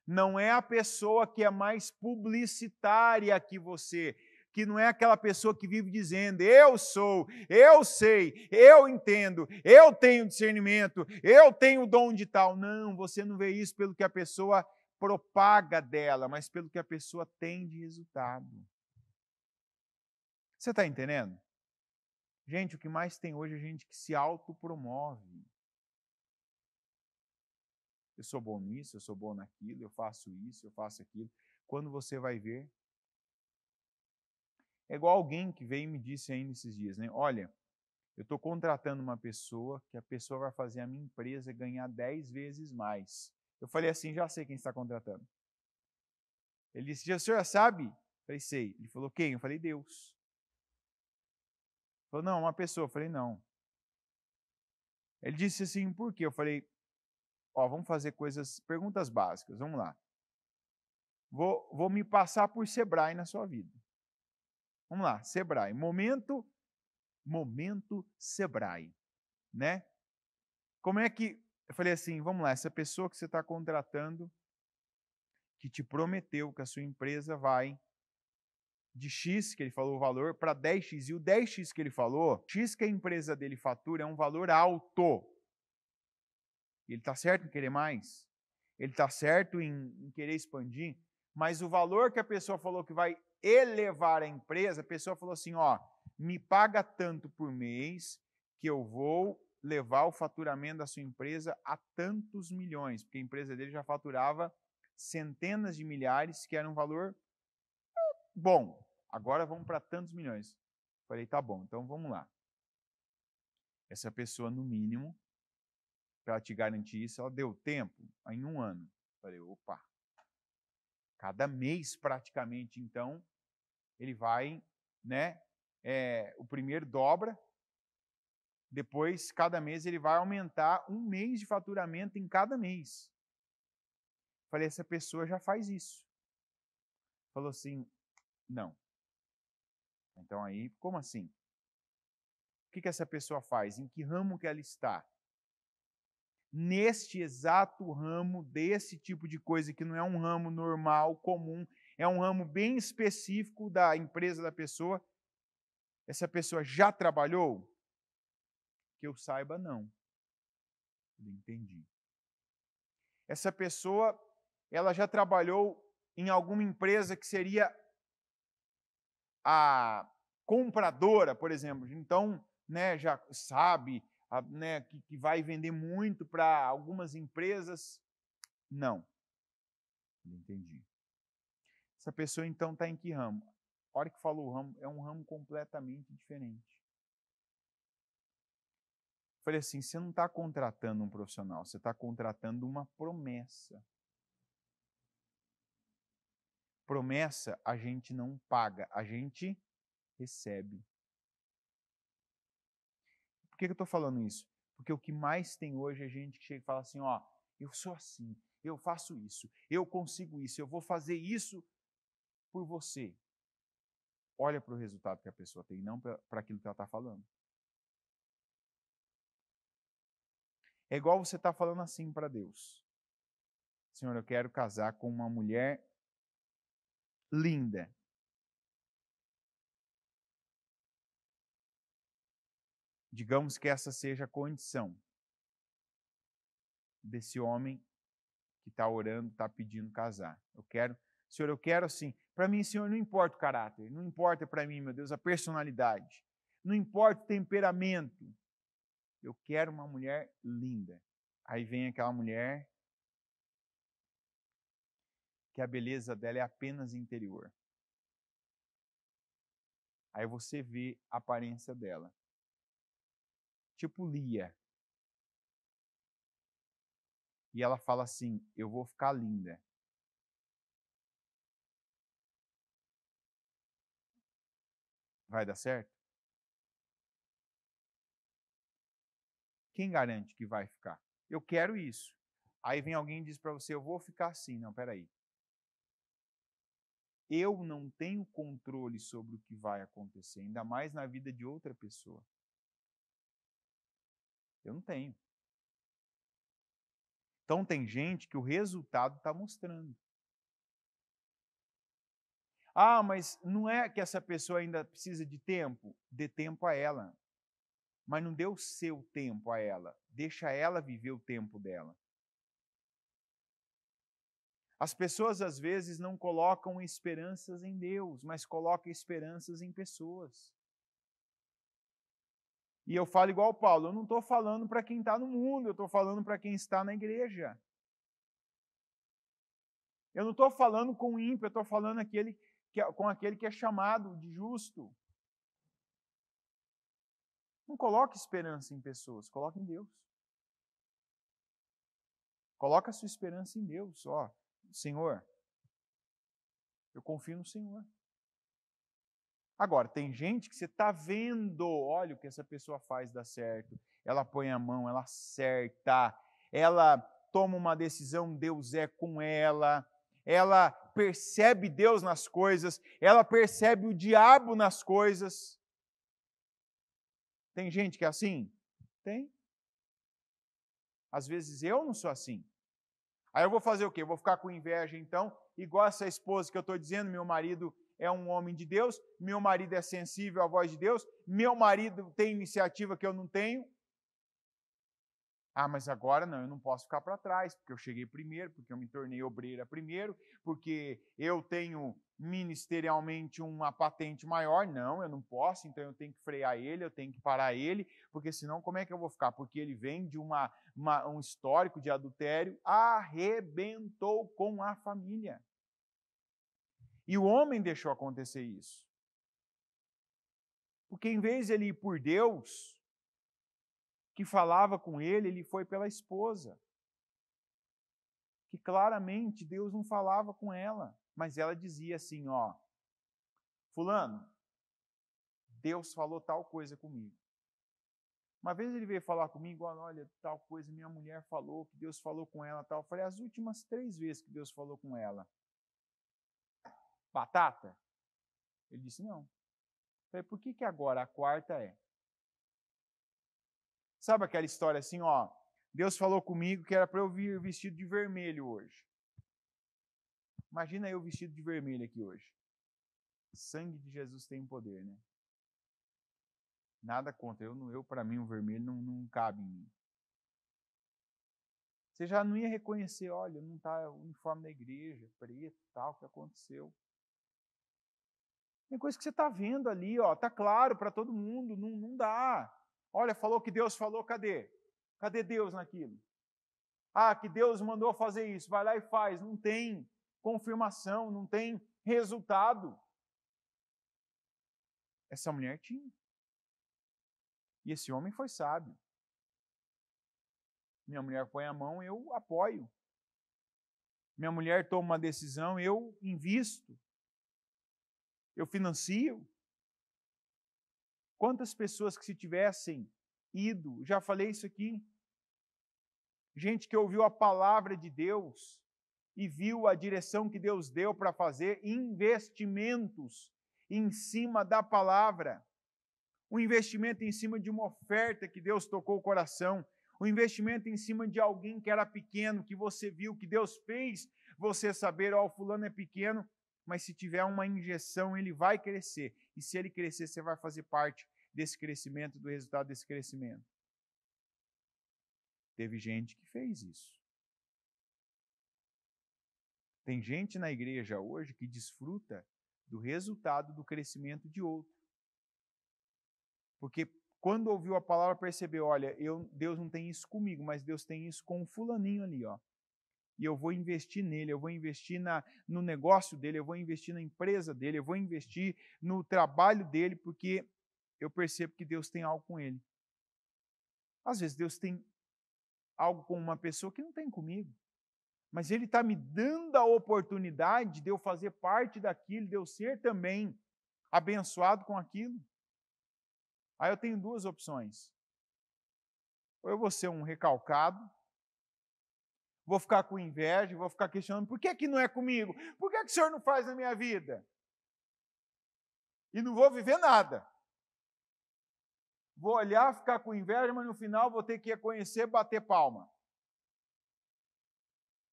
Não é a pessoa que é mais publicitária que você, que não é aquela pessoa que vive dizendo: eu sou, eu sei, eu entendo, eu tenho discernimento, eu tenho dom de tal. Não, você não vê isso pelo que a pessoa propaga dela, mas pelo que a pessoa tem de resultado. Você está entendendo? Gente, o que mais tem hoje é gente que se autopromove. Eu sou bom nisso, eu sou bom naquilo, eu faço isso, eu faço aquilo. Quando você vai ver, é igual alguém que veio e me disse aí nesses dias, né? Olha, eu estou contratando uma pessoa que a pessoa vai fazer a minha empresa ganhar 10 vezes mais. Eu falei assim: já sei quem está contratando. Ele disse: o senhor já sabe? Eu falei: sei. Ele falou: quem? Eu falei: Deus. Ele falou: não, uma pessoa. Eu falei: não. Ele disse assim: por quê? Eu falei: ó, vamos fazer perguntas básicas, vamos lá. Vou me passar por Sebrae na sua vida. Vamos lá, Sebrae. Momento Sebrae, né? Como é que... Eu falei assim, vamos lá, essa pessoa que você está contratando, que te prometeu que a sua empresa vai de X, que ele falou o valor, para 10X. E o 10X que ele falou, X que a empresa dele fatura é um valor alto. Ele está certo em querer mais? Ele está certo em querer expandir? Mas o valor que a pessoa falou que vai elevar a empresa, a pessoa falou assim, ó, me paga tanto por mês que eu vou levar o faturamento da sua empresa a tantos milhões, porque a empresa dele já faturava centenas de milhares, que era um valor bom. Agora vamos para tantos milhões. Falei, tá bom, então vamos lá. Essa pessoa, no mínimo, para te garantir isso, ela deu tempo em 1 ano. Falei, opa, Cada mês, praticamente, então, ele vai, né? O primeiro dobra, depois, cada mês, ele vai aumentar 1 mês de faturamento em cada mês. Falei, essa pessoa já faz isso. Falou assim, não. Então aí, como assim? O que essa pessoa faz? Em que ramo que ela está? Neste exato ramo, desse tipo de coisa, que não é um ramo normal, comum, é um ramo bem específico da empresa da pessoa. Essa pessoa já trabalhou? Que eu saiba, não. Entendi. Essa pessoa, ela já trabalhou em alguma empresa que seria a compradora, por exemplo. Então, né, já sabe, né, que vai vender muito para algumas empresas. Não. Entendi. Essa pessoa, então, está em que ramo? A hora que falou o ramo, é um ramo completamente diferente. Falei assim, você não está contratando um profissional, você está contratando uma promessa. Promessa a gente não paga, a gente recebe. Por que eu estou falando isso? Porque o que mais tem hoje é gente que chega e fala assim, ó, eu sou assim, eu faço isso, eu consigo isso, eu vou fazer isso por você. Olha para o resultado que a pessoa tem, não para aquilo que ela está falando. É igual você está falando assim para Deus. Senhor, eu quero casar com uma mulher linda. Digamos que essa seja a condição desse homem que está orando, está pedindo casar. Senhor, eu quero assim. Para mim, Senhor, não importa o caráter, não importa para mim, meu Deus, a personalidade, não importa o temperamento. Eu quero uma mulher linda. Aí vem aquela mulher que a beleza dela é apenas interior. Aí você vê a aparência dela. Tipo Lia. E ela fala assim, eu vou ficar linda. Vai dar certo? Quem garante que vai ficar? Eu quero isso. Aí vem alguém e diz para você, eu vou ficar assim. Não, peraí. Eu não tenho controle sobre o que vai acontecer, ainda mais na vida de outra pessoa. Eu não tenho. Então tem gente que o resultado está mostrando. Ah, mas não é que essa pessoa ainda precisa de tempo? Dê tempo a ela. Mas não dê o seu tempo a ela. Deixa ela viver o tempo dela. As pessoas às vezes não colocam esperanças em Deus, mas colocam esperanças em pessoas. E eu falo igual Paulo, eu não estou falando para quem está no mundo, eu estou falando para quem está na igreja. Eu não estou falando com o ímpio, eu estou falando com aquele que é chamado de justo. Não coloque esperança em pessoas, coloque em Deus. Coloque a sua esperança em Deus. Ó, Senhor, eu confio no Senhor. Agora, tem gente que você está vendo, olha o que essa pessoa faz dá certo. Ela põe a mão, ela acerta, ela toma uma decisão, Deus é com ela percebe Deus nas coisas, ela percebe o diabo nas coisas. Tem gente que é assim? Tem. Às vezes eu não sou assim. Aí eu vou fazer o quê? Eu vou ficar com inveja, então, igual essa esposa que eu estou dizendo, meu marido é um homem de Deus, meu marido é sensível à voz de Deus, meu marido tem iniciativa que eu não tenho. Ah, mas agora não, eu não posso ficar para trás, porque eu cheguei primeiro, porque eu me tornei obreira primeiro, porque eu tenho ministerialmente uma patente maior. Não, eu não posso, então eu tenho que frear ele, eu tenho que parar ele, porque senão como é que eu vou ficar? Porque ele vem de um histórico de adultério, arrebentou com a família. E o homem deixou acontecer isso. Porque em vez de ele ir por Deus, que falava com ele foi pela esposa. que claramente Deus não falava com ela, mas ela dizia assim, ó, fulano, Deus falou tal coisa comigo. Uma vez ele veio falar comigo, olha, tal coisa, minha mulher falou, que Deus falou com ela, tal. Eu falei, as últimas 3 vezes que Deus falou com ela, batata? Ele disse, não. Eu falei, por que agora a quarta é? Sabe aquela história assim, ó, Deus falou comigo que era para eu vir vestido de vermelho hoje. Imagina eu vestido de vermelho aqui hoje. Sangue de Jesus tem poder, né? Nada contra. Eu para mim, o vermelho não cabe em mim. Você já não ia reconhecer, olha, não está o uniforme da igreja, preto, tal, o que aconteceu. Tem coisa que você está vendo ali, ó, está claro para todo mundo, não dá. Olha, falou que Deus falou, cadê? Cadê Deus naquilo? Ah, que Deus mandou fazer isso, vai lá e faz. Não tem confirmação, não tem resultado. Essa mulher tinha. E esse homem foi sábio. Minha mulher põe a mão, eu apoio. Minha mulher toma uma decisão, eu invisto. Eu financio. Quantas pessoas que se tivessem ido, já falei isso aqui, gente que ouviu a palavra de Deus e viu a direção que Deus deu para fazer investimentos em cima da palavra, um investimento em cima de uma oferta que Deus tocou o coração, um investimento em cima de alguém que era pequeno, que você viu, que Deus fez você saber, ó, o fulano é pequeno, mas se tiver uma injeção, ele vai crescer. E se ele crescer, você vai fazer parte desse crescimento, do resultado desse crescimento. Teve gente que fez isso. Tem gente na igreja hoje que desfruta do resultado do crescimento de outro. Porque quando ouviu a palavra, percebeu, olha, Deus não tem isso comigo, mas Deus tem isso com o fulaninho ali, ó. E eu vou investir nele, eu vou investir no negócio dele, eu vou investir na empresa dele, eu vou investir no trabalho dele, porque eu percebo que Deus tem algo com ele. Às vezes Deus tem algo com uma pessoa que não tem comigo, mas Ele está me dando a oportunidade de eu fazer parte daquilo, de eu ser também abençoado com aquilo. Aí eu tenho 2 opções. Ou eu vou ser um recalcado, vou ficar com inveja, vou ficar questionando, por que não é comigo? Por que o Senhor não faz na minha vida? E não vou viver nada. Vou olhar, ficar com inveja, mas no final vou ter que reconhecer, bater palma.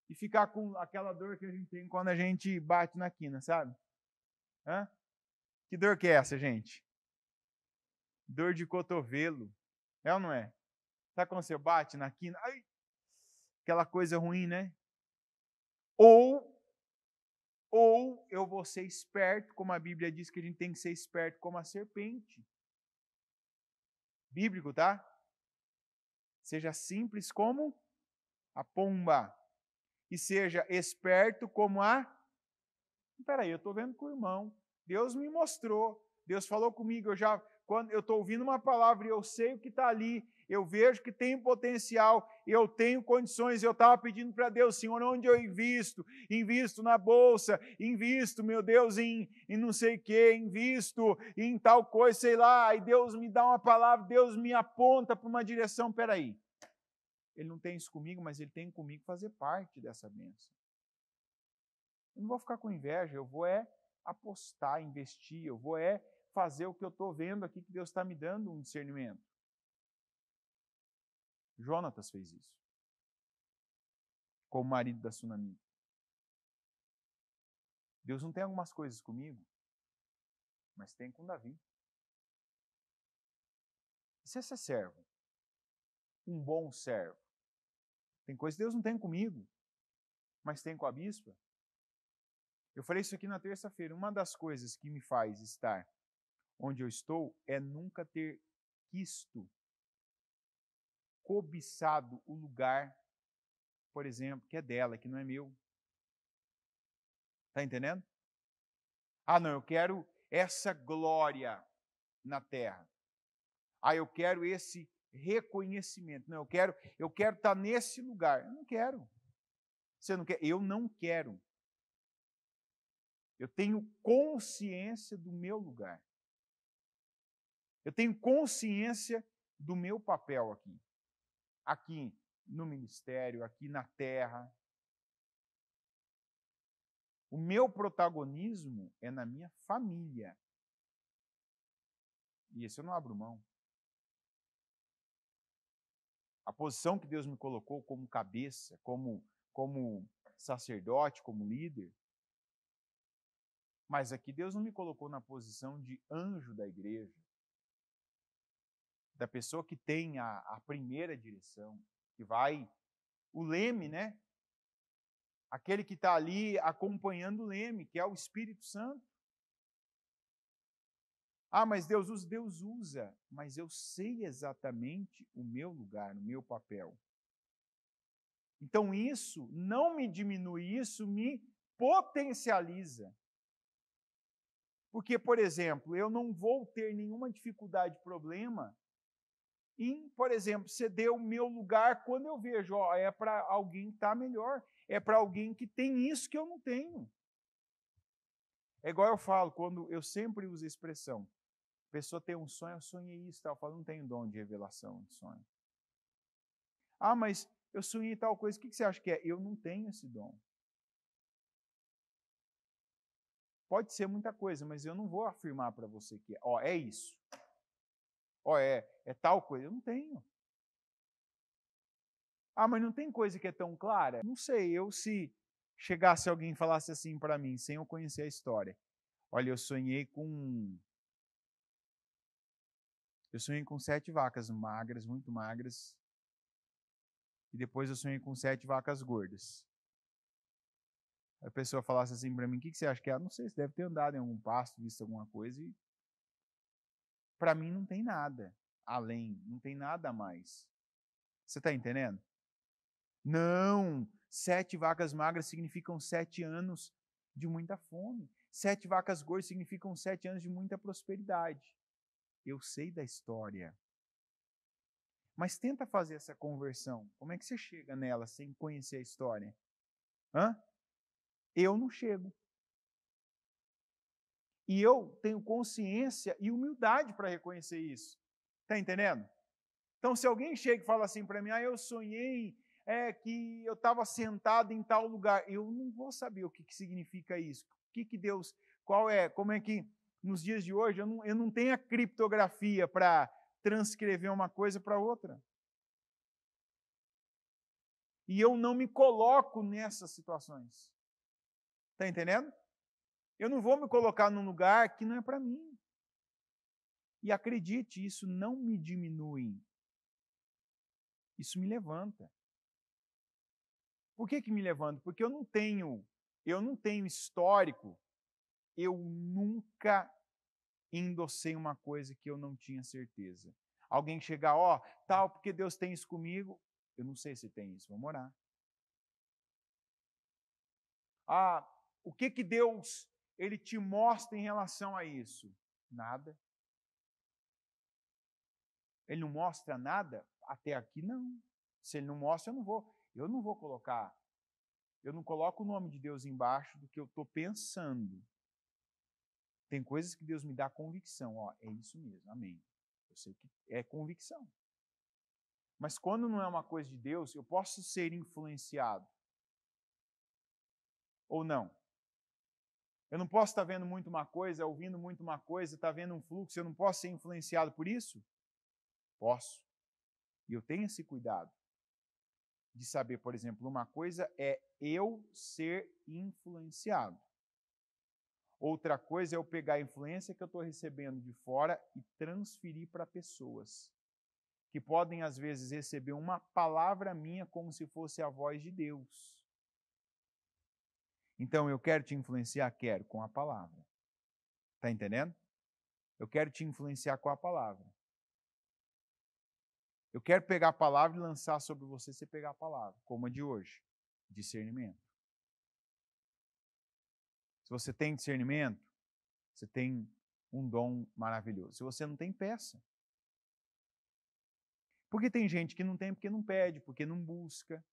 E ficar com aquela dor que a gente tem quando a gente bate na quina, sabe? Hã? Que dor que é essa, gente? Dor de cotovelo. É ou não é? Sabe quando você bate na quina? Ai, aquela coisa ruim, né? Ou eu vou ser esperto, como a Bíblia diz que a gente tem que ser esperto como a serpente. Bíblico, tá? Seja simples como a pomba. E seja esperto como a... Peraí, eu estou vendo com o irmão. Deus me mostrou. Deus falou comigo. Quando eu estou ouvindo uma palavra e eu sei o que está ali, eu vejo que tem potencial, eu tenho condições, eu estava pedindo para Deus, Senhor, onde eu invisto? Invisto na bolsa, invisto, meu Deus, em não sei o quê, invisto em tal coisa, sei lá, aí Deus me dá uma palavra, Deus me aponta para uma direção, peraí. Ele não tem isso comigo, mas Ele tem comigo fazer parte dessa bênção. Eu não vou ficar com inveja, eu vou apostar, investir, eu vou fazer o que eu estou vendo aqui, que Deus está me dando um discernimento. Jonatas fez isso, como marido da Sunamita. Deus não tem algumas coisas comigo, mas tem com Davi. E se você é servo, um bom servo, tem coisas que Deus não tem comigo, mas tem com a bispa. Eu falei isso aqui na terça-feira. Uma das coisas que me faz estar onde eu estou é nunca ter quisto, cobiçado o lugar, por exemplo, que é dela, que não é meu. Está entendendo? Ah, não, eu quero essa glória na terra. Ah, eu quero esse reconhecimento. Não, eu quero estar nesse lugar. Eu não quero. Você não quer? Eu não quero. Eu tenho consciência do meu lugar. Eu tenho consciência do meu papel aqui. Aqui no ministério, aqui na terra. O meu protagonismo é na minha família. E esse eu não abro mão. A posição que Deus me colocou como cabeça, como sacerdote, como líder. Mas aqui Deus não me colocou na posição de anjo da igreja. Da pessoa que tem a primeira direção, que vai, o leme, né? Aquele que está ali acompanhando o leme, que é o Espírito Santo. Ah, mas Deus usa, mas eu sei exatamente o meu lugar, o meu papel. Então isso não me diminui, isso me potencializa. Porque, por exemplo, eu não vou ter nenhuma dificuldade, problema em, por exemplo, ceder o meu lugar quando eu vejo, ó, é para alguém que está melhor, é para alguém que tem isso que eu não tenho. É igual eu falo, quando eu sempre uso a expressão, a pessoa tem um sonho, eu sonhei isso, tal, eu falo, não tenho dom de revelação de sonho. Ah, mas eu sonhei tal coisa, o que você acha que é? Eu não tenho esse dom. Pode ser muita coisa, mas eu não vou afirmar para você que ó, é isso. Ó, é tal coisa. Eu não tenho. Ah, mas não tem coisa que é tão clara? Não sei, se chegasse alguém e falasse assim para mim, sem eu conhecer a história. Olha, eu sonhei com 7 vacas magras, muito magras, e depois eu sonhei com 7 vacas gordas. A pessoa falasse assim para mim, o que você acha que é? Não sei, você deve ter andado em algum pasto, visto alguma coisa, e para mim não tem nada além, não tem nada a mais. Você está entendendo? Não, 7 vacas magras significam 7 anos de muita fome. 7 vacas gordas significam 7 anos de muita prosperidade. Eu sei da história. Mas tenta fazer essa conversão. Como é que você chega nela sem conhecer a história? Hã? Eu não chego. E eu tenho consciência e humildade para reconhecer isso. Está entendendo? Então, se alguém chega e fala assim para mim, eu sonhei que eu estava sentado em tal lugar, eu não vou saber o que significa isso. O que Deus, como é que nos dias de hoje eu não tenho a criptografia para transcrever uma coisa para outra. E eu não me coloco nessas situações. Está entendendo? Eu não vou me colocar num lugar que não é para mim. E acredite, isso não me diminui. Isso me levanta. Por que me levanta? Porque eu não tenho histórico, eu nunca endossei uma coisa que eu não tinha certeza. Alguém chegar, tal, porque Deus tem isso comigo, eu não sei se tem isso, vamos orar. O que Deus ele te mostra em relação a isso? Nada. Ele não mostra nada? Até aqui não. Se ele não mostra, eu não vou colocar. Eu não coloco o nome de Deus embaixo do que eu estou pensando. Tem coisas que Deus me dá convicção, é isso mesmo, amém. Eu sei que é convicção. Mas quando não é uma coisa de Deus, eu posso ser influenciado. Ou não. Eu não posso estar vendo muito uma coisa, ouvindo muito uma coisa, estar vendo um fluxo, eu não posso ser influenciado por isso? Posso. E eu tenho esse cuidado de saber, por exemplo, uma coisa é eu ser influenciado. Outra coisa é eu pegar a influência que eu estou recebendo de fora e transferir para pessoas que podem, às vezes, receber uma palavra minha como se fosse a voz de Deus. Então, eu quero te influenciar? Quero, com a palavra. Está entendendo? Eu quero te influenciar com a palavra. Eu quero pegar a palavra e lançar sobre você pegar a palavra, como a de hoje. Discernimento. Se você tem discernimento, você tem um dom maravilhoso. Se você não tem, peça. Porque tem gente que não tem porque não pede, porque não busca.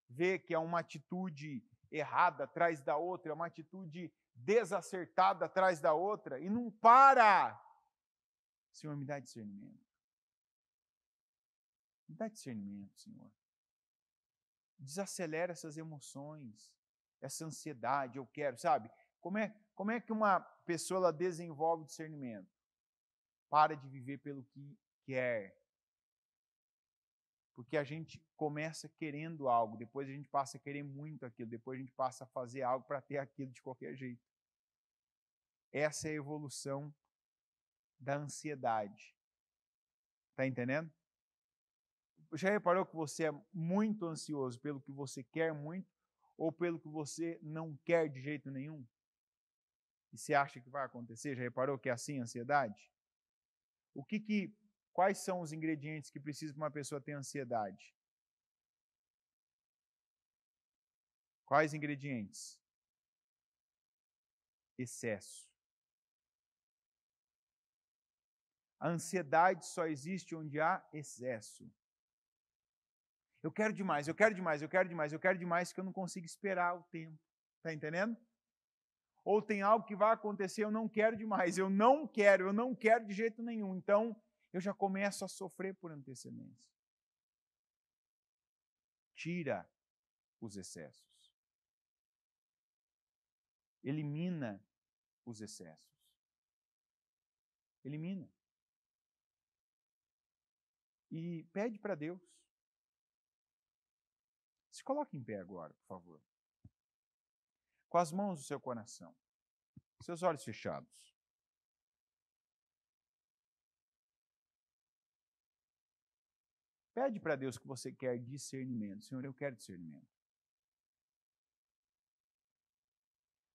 vê que é uma atitude errada atrás da outra, é uma atitude desacertada atrás da outra, e não para. Senhor, me dá discernimento. Me dá discernimento, Senhor. Desacelera essas emoções, essa ansiedade, eu quero, sabe? Como é que uma pessoa ela desenvolve discernimento? Para de viver pelo que quer. Porque a gente começa querendo algo, depois a gente passa a querer muito aquilo, depois a gente passa a fazer algo para ter aquilo de qualquer jeito. Essa é a evolução da ansiedade. Está entendendo? Já reparou que você é muito ansioso pelo que você quer muito ou pelo que você não quer de jeito nenhum? E você acha que vai acontecer? Já reparou que é assim a ansiedade? Quais são os ingredientes que precisa para uma pessoa ter ansiedade? Quais ingredientes? Excesso. A ansiedade só existe onde há excesso. Eu quero demais, eu quero demais, eu quero demais, eu quero demais, que eu não consigo esperar o tempo. Está entendendo? Ou tem algo que vai acontecer, eu não quero demais, eu não quero de jeito nenhum. Então, eu já começo a sofrer por antecedência. Tira os excessos. Elimina os excessos. Elimina. E pede para Deus. Se coloque em pé agora, por favor. Com as mãos no seu coração. Seus olhos fechados. Pede para Deus que você quer discernimento. Senhor, eu quero discernimento.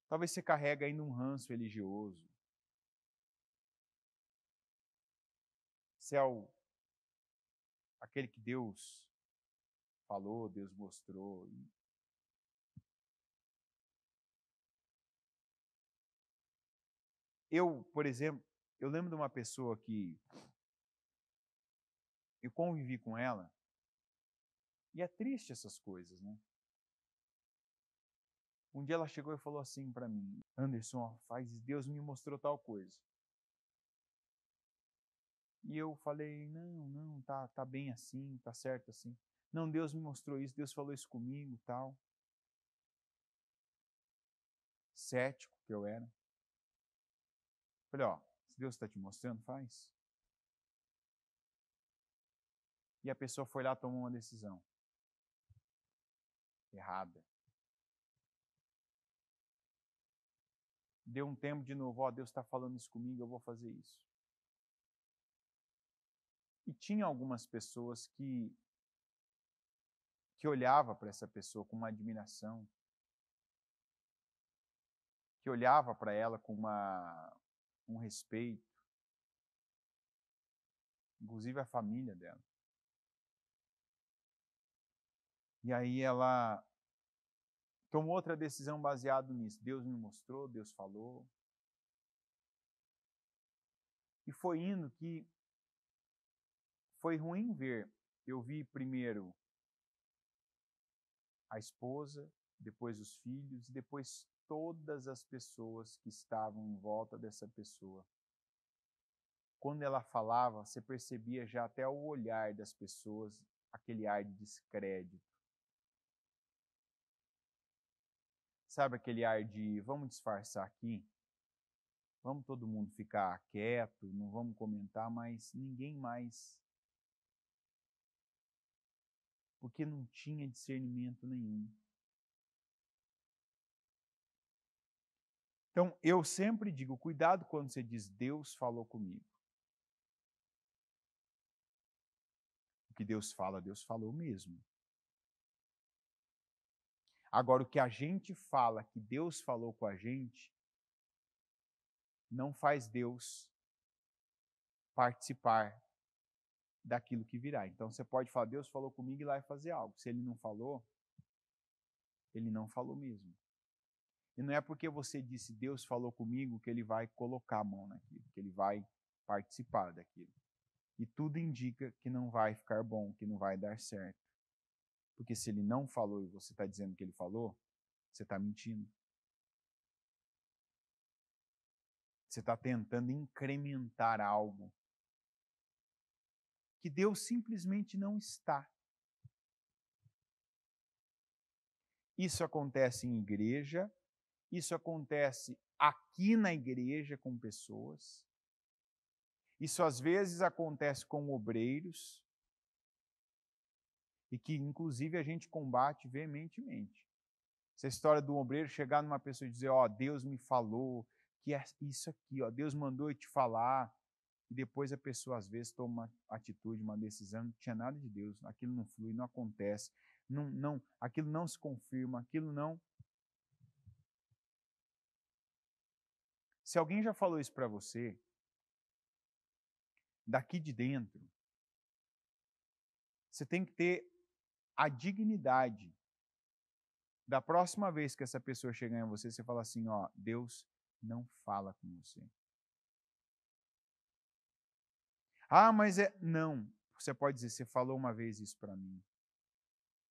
Talvez você carrega ainda um ranço religioso. Se é aquele que Deus falou, Deus mostrou. Eu, por exemplo, eu lembro de uma pessoa que eu convivi com ela, e é triste essas coisas, né? Um dia ela chegou e falou assim para mim: Anderson, ó, Deus me mostrou tal coisa. E eu falei: não, tá bem assim, tá certo assim. Não, Deus me mostrou isso, Deus falou isso comigo, tal. Cético que eu era. Falei: ó, se Deus está te mostrando, faz. E a pessoa foi lá e tomou uma decisão errada. Deu um tempo de novo: ó, Deus está falando isso comigo, eu vou fazer isso. E tinha algumas pessoas que olhava para essa pessoa com uma admiração, que olhava para ela com um respeito, inclusive a família dela. E aí ela tomou outra decisão baseada nisso. Deus me mostrou, Deus falou. E foi indo que foi ruim ver. Eu vi primeiro a esposa, depois os filhos, e depois todas as pessoas que estavam em volta dessa pessoa. Quando ela falava, você percebia já até o olhar das pessoas, aquele ar de descrédito. Sabe aquele ar de vamos disfarçar aqui? Vamos todo mundo ficar quieto, não vamos comentar, mas ninguém mais. Porque não tinha discernimento nenhum. Então, eu sempre digo, cuidado quando você diz Deus falou comigo. O que Deus falou mesmo. Agora, o que a gente fala que Deus falou com a gente, não faz Deus participar daquilo que virá. Então, você pode falar, Deus falou comigo e lá vai fazer algo. Se ele não falou mesmo. E não é porque você disse Deus falou comigo que ele vai colocar a mão naquilo, que ele vai participar daquilo. E tudo indica que não vai ficar bom, que não vai dar certo. Porque se ele não falou e você está dizendo que ele falou, você está mentindo. Você está tentando incrementar algo que Deus simplesmente não está. Isso acontece em igreja, isso acontece aqui na igreja com pessoas, isso às vezes acontece com obreiros, e que inclusive a gente combate veementemente. Essa história do obreiro chegar numa pessoa e dizer, ó, Deus me falou que é isso aqui, ó, Deus mandou eu te falar, e depois a pessoa às vezes toma uma atitude, uma decisão, não tinha nada de Deus, aquilo não flui, não acontece, aquilo não se confirma, aquilo não. Se alguém já falou isso para você, daqui de dentro, você tem que ter a dignidade da próxima vez que essa pessoa chegar em você, você fala assim, ó, Deus não fala com você. Ah, mas é... Não. Você pode dizer, você falou uma vez isso para mim.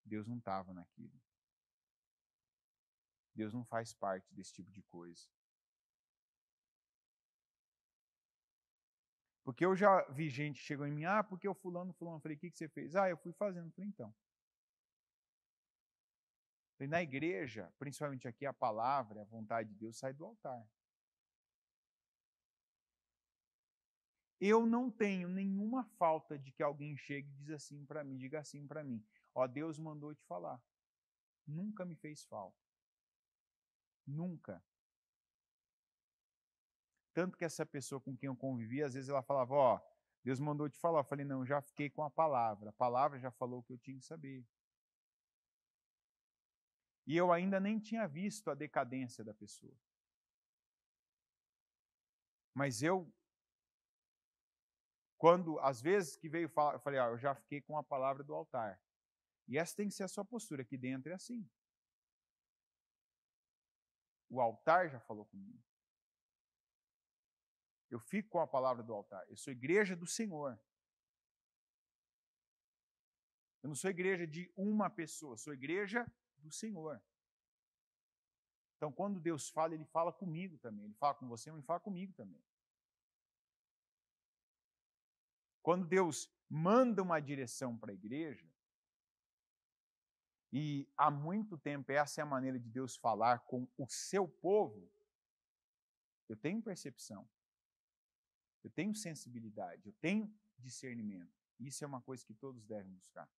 Deus não estava naquilo. Deus não faz parte desse tipo de coisa. Porque eu já vi gente que chegou em mim, ah, porque o fulano. Eu falei, o que você fez? Ah, eu fui fazendo. Eu falei, então. Na igreja, principalmente aqui, a palavra, a vontade de Deus sai do altar. Eu não tenho nenhuma falta de que alguém chegue e diga assim para mim, ó, Deus mandou te falar. Nunca me fez falta. Nunca. Tanto que essa pessoa com quem eu convivi, às vezes ela falava, ó, Deus mandou te falar. Eu falei, não, já fiquei com a palavra já falou o que eu tinha que saber. E eu ainda nem tinha visto a decadência da pessoa. Mas quando, às vezes que veio falar, eu falei, eu já fiquei com a palavra do altar. E essa tem que ser a sua postura, aqui dentro é assim. O altar já falou comigo. Eu fico com a palavra do altar. Eu sou igreja do Senhor. Eu não sou igreja de uma pessoa, sou igreja do Senhor. Então, quando Deus fala, Ele fala comigo também. Ele fala com você, mas Ele fala comigo também. Quando Deus manda uma direção para a igreja, e há muito tempo essa é a maneira de Deus falar com o seu povo, eu tenho percepção, eu tenho sensibilidade, eu tenho discernimento. Isso é uma coisa que todos devem buscar.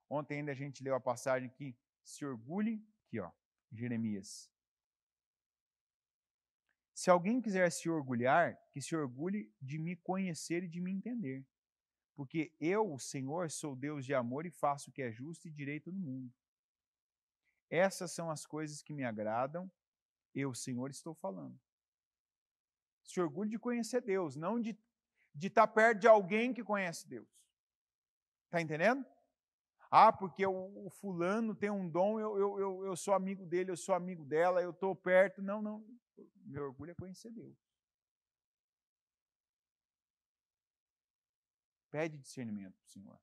Ontem ainda a gente leu a passagem que se orgulhe, aqui ó, Jeremias. Se alguém quiser se orgulhar, que se orgulhe de me conhecer e de me entender. Porque eu, o Senhor, sou Deus de amor e faço o que é justo e direito no mundo. Essas são as coisas que me agradam, eu, o Senhor, estou falando. Se orgulhe de conhecer Deus, não de estar perto de alguém que conhece Deus. Está entendendo? Ah, porque o fulano tem um dom, eu sou amigo dele, eu sou amigo dela, eu estou perto. Não, não. Meu orgulho é conhecer Deus. Pede discernimento para o Senhor.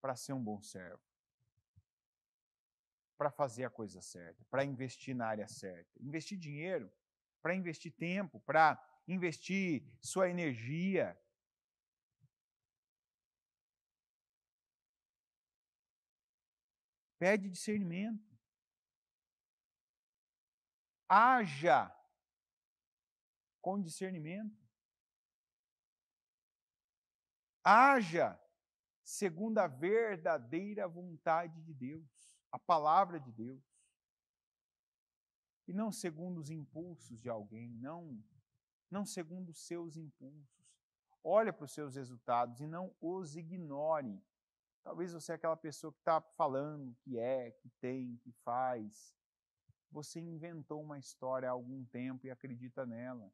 Para ser um bom servo. Para fazer a coisa certa. Para investir na área certa. Investir dinheiro. Para investir tempo. Para investir sua energia. Pede discernimento. Haja com discernimento. Haja segundo a verdadeira vontade de Deus, a palavra de Deus. E não segundo os impulsos de alguém, não segundo os seus impulsos. Olha para os seus resultados e não os ignore. Talvez você é aquela pessoa que está falando que é, que tem, que faz. Você inventou uma história há algum tempo e acredita nela.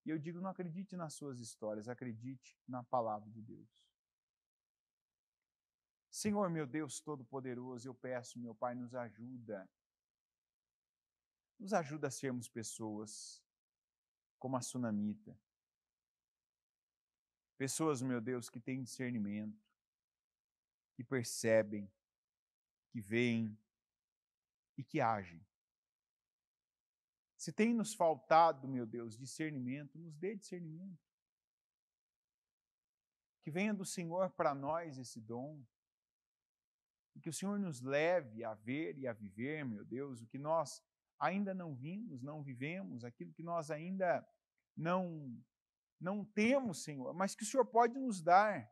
E eu digo, não acredite nas suas histórias, acredite na palavra de Deus. Senhor, meu Deus Todo-Poderoso, eu peço, meu Pai, nos ajuda. Nos ajuda a sermos pessoas como a sunamita. Pessoas, meu Deus, que têm discernimento. que percebem, que veem e que agem. Se tem nos faltado, meu Deus, discernimento, nos dê discernimento. Que venha do Senhor para nós esse dom. E que o Senhor nos leve a ver e a viver, meu Deus, o que nós ainda não vimos, não vivemos, aquilo que nós ainda não temos, Senhor, mas que o Senhor pode nos dar.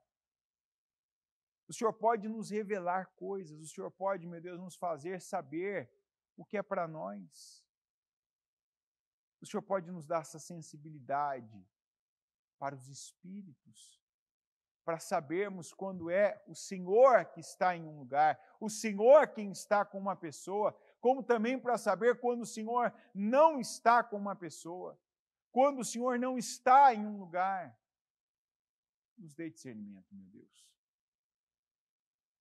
O Senhor pode nos revelar coisas, o Senhor pode, meu Deus, nos fazer saber o que é para nós. O Senhor pode nos dar essa sensibilidade para os espíritos, para sabermos quando é o Senhor que está em um lugar, o Senhor quem está com uma pessoa, como também para saber quando o Senhor não está com uma pessoa, quando o Senhor não está em um lugar. Nos dê discernimento, meu Deus.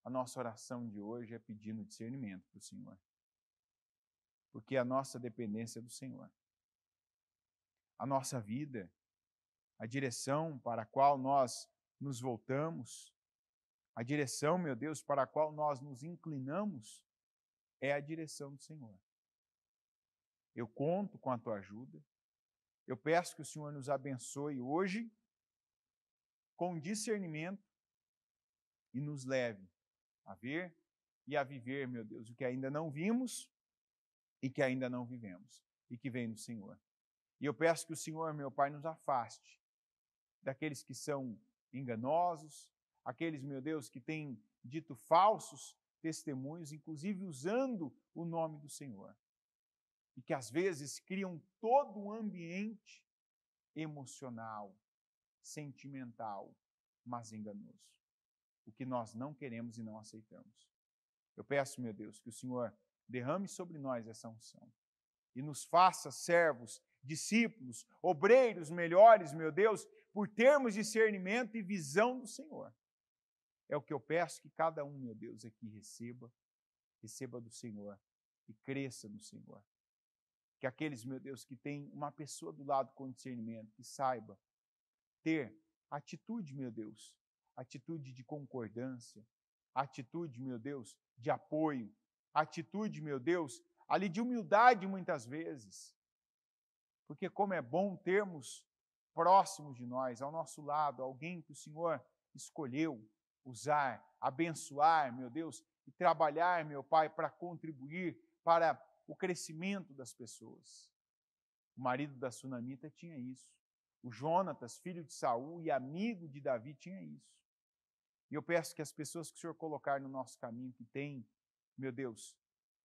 A nossa oração de hoje é pedindo discernimento para o Senhor, porque a nossa dependência é do Senhor. A nossa vida, a direção para a qual nós nos voltamos, a direção, meu Deus, para a qual nós nos inclinamos, é a direção do Senhor. Eu conto com a tua ajuda, eu peço que o Senhor nos abençoe hoje com discernimento e nos leve a ver e a viver, meu Deus, o que ainda não vimos e que ainda não vivemos e que vem do Senhor. E eu peço que o Senhor, meu Pai, nos afaste daqueles que são enganosos, aqueles, meu Deus, que têm dito falsos testemunhos, inclusive usando o nome do Senhor. E que às vezes criam todo um ambiente emocional, sentimental, mas enganoso. O que nós não queremos e não aceitamos. Eu peço, meu Deus, que o Senhor derrame sobre nós essa unção e nos faça servos, discípulos, obreiros melhores, meu Deus, por termos discernimento e visão do Senhor. É o que eu peço que cada um, meu Deus, aqui receba do Senhor e cresça no Senhor. Que aqueles, meu Deus, que têm uma pessoa do lado com discernimento, que saiba ter atitude, meu Deus, atitude de concordância, atitude, meu Deus, de apoio, atitude, meu Deus, ali de humildade muitas vezes. Porque como é bom termos próximos de nós, ao nosso lado, alguém que o Senhor escolheu usar, abençoar, meu Deus, e trabalhar, meu Pai, para contribuir para o crescimento das pessoas. O marido da sunamita tinha isso. O Jonatas, filho de Saul e amigo de Davi, tinha isso. E eu peço que as pessoas que o Senhor colocar no nosso caminho, que têm, meu Deus,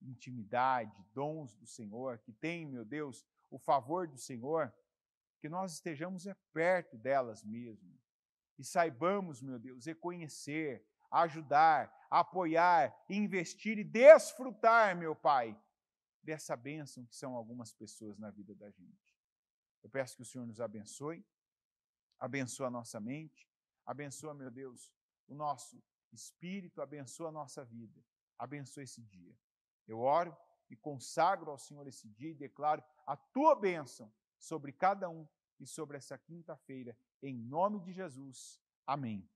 intimidade, dons do Senhor, que têm, meu Deus, o favor do Senhor, que nós estejamos perto delas mesmo. E saibamos, meu Deus, reconhecer, ajudar, apoiar, investir e desfrutar, meu Pai, dessa bênção que são algumas pessoas na vida da gente. Eu peço que o Senhor nos abençoe, abençoa a nossa mente, abençoa, meu Deus, o nosso espírito, abençoa a nossa vida, abençoa esse dia. Eu oro e consagro ao Senhor esse dia e declaro a tua bênção sobre cada um e sobre essa quinta-feira, em nome de Jesus. Amém.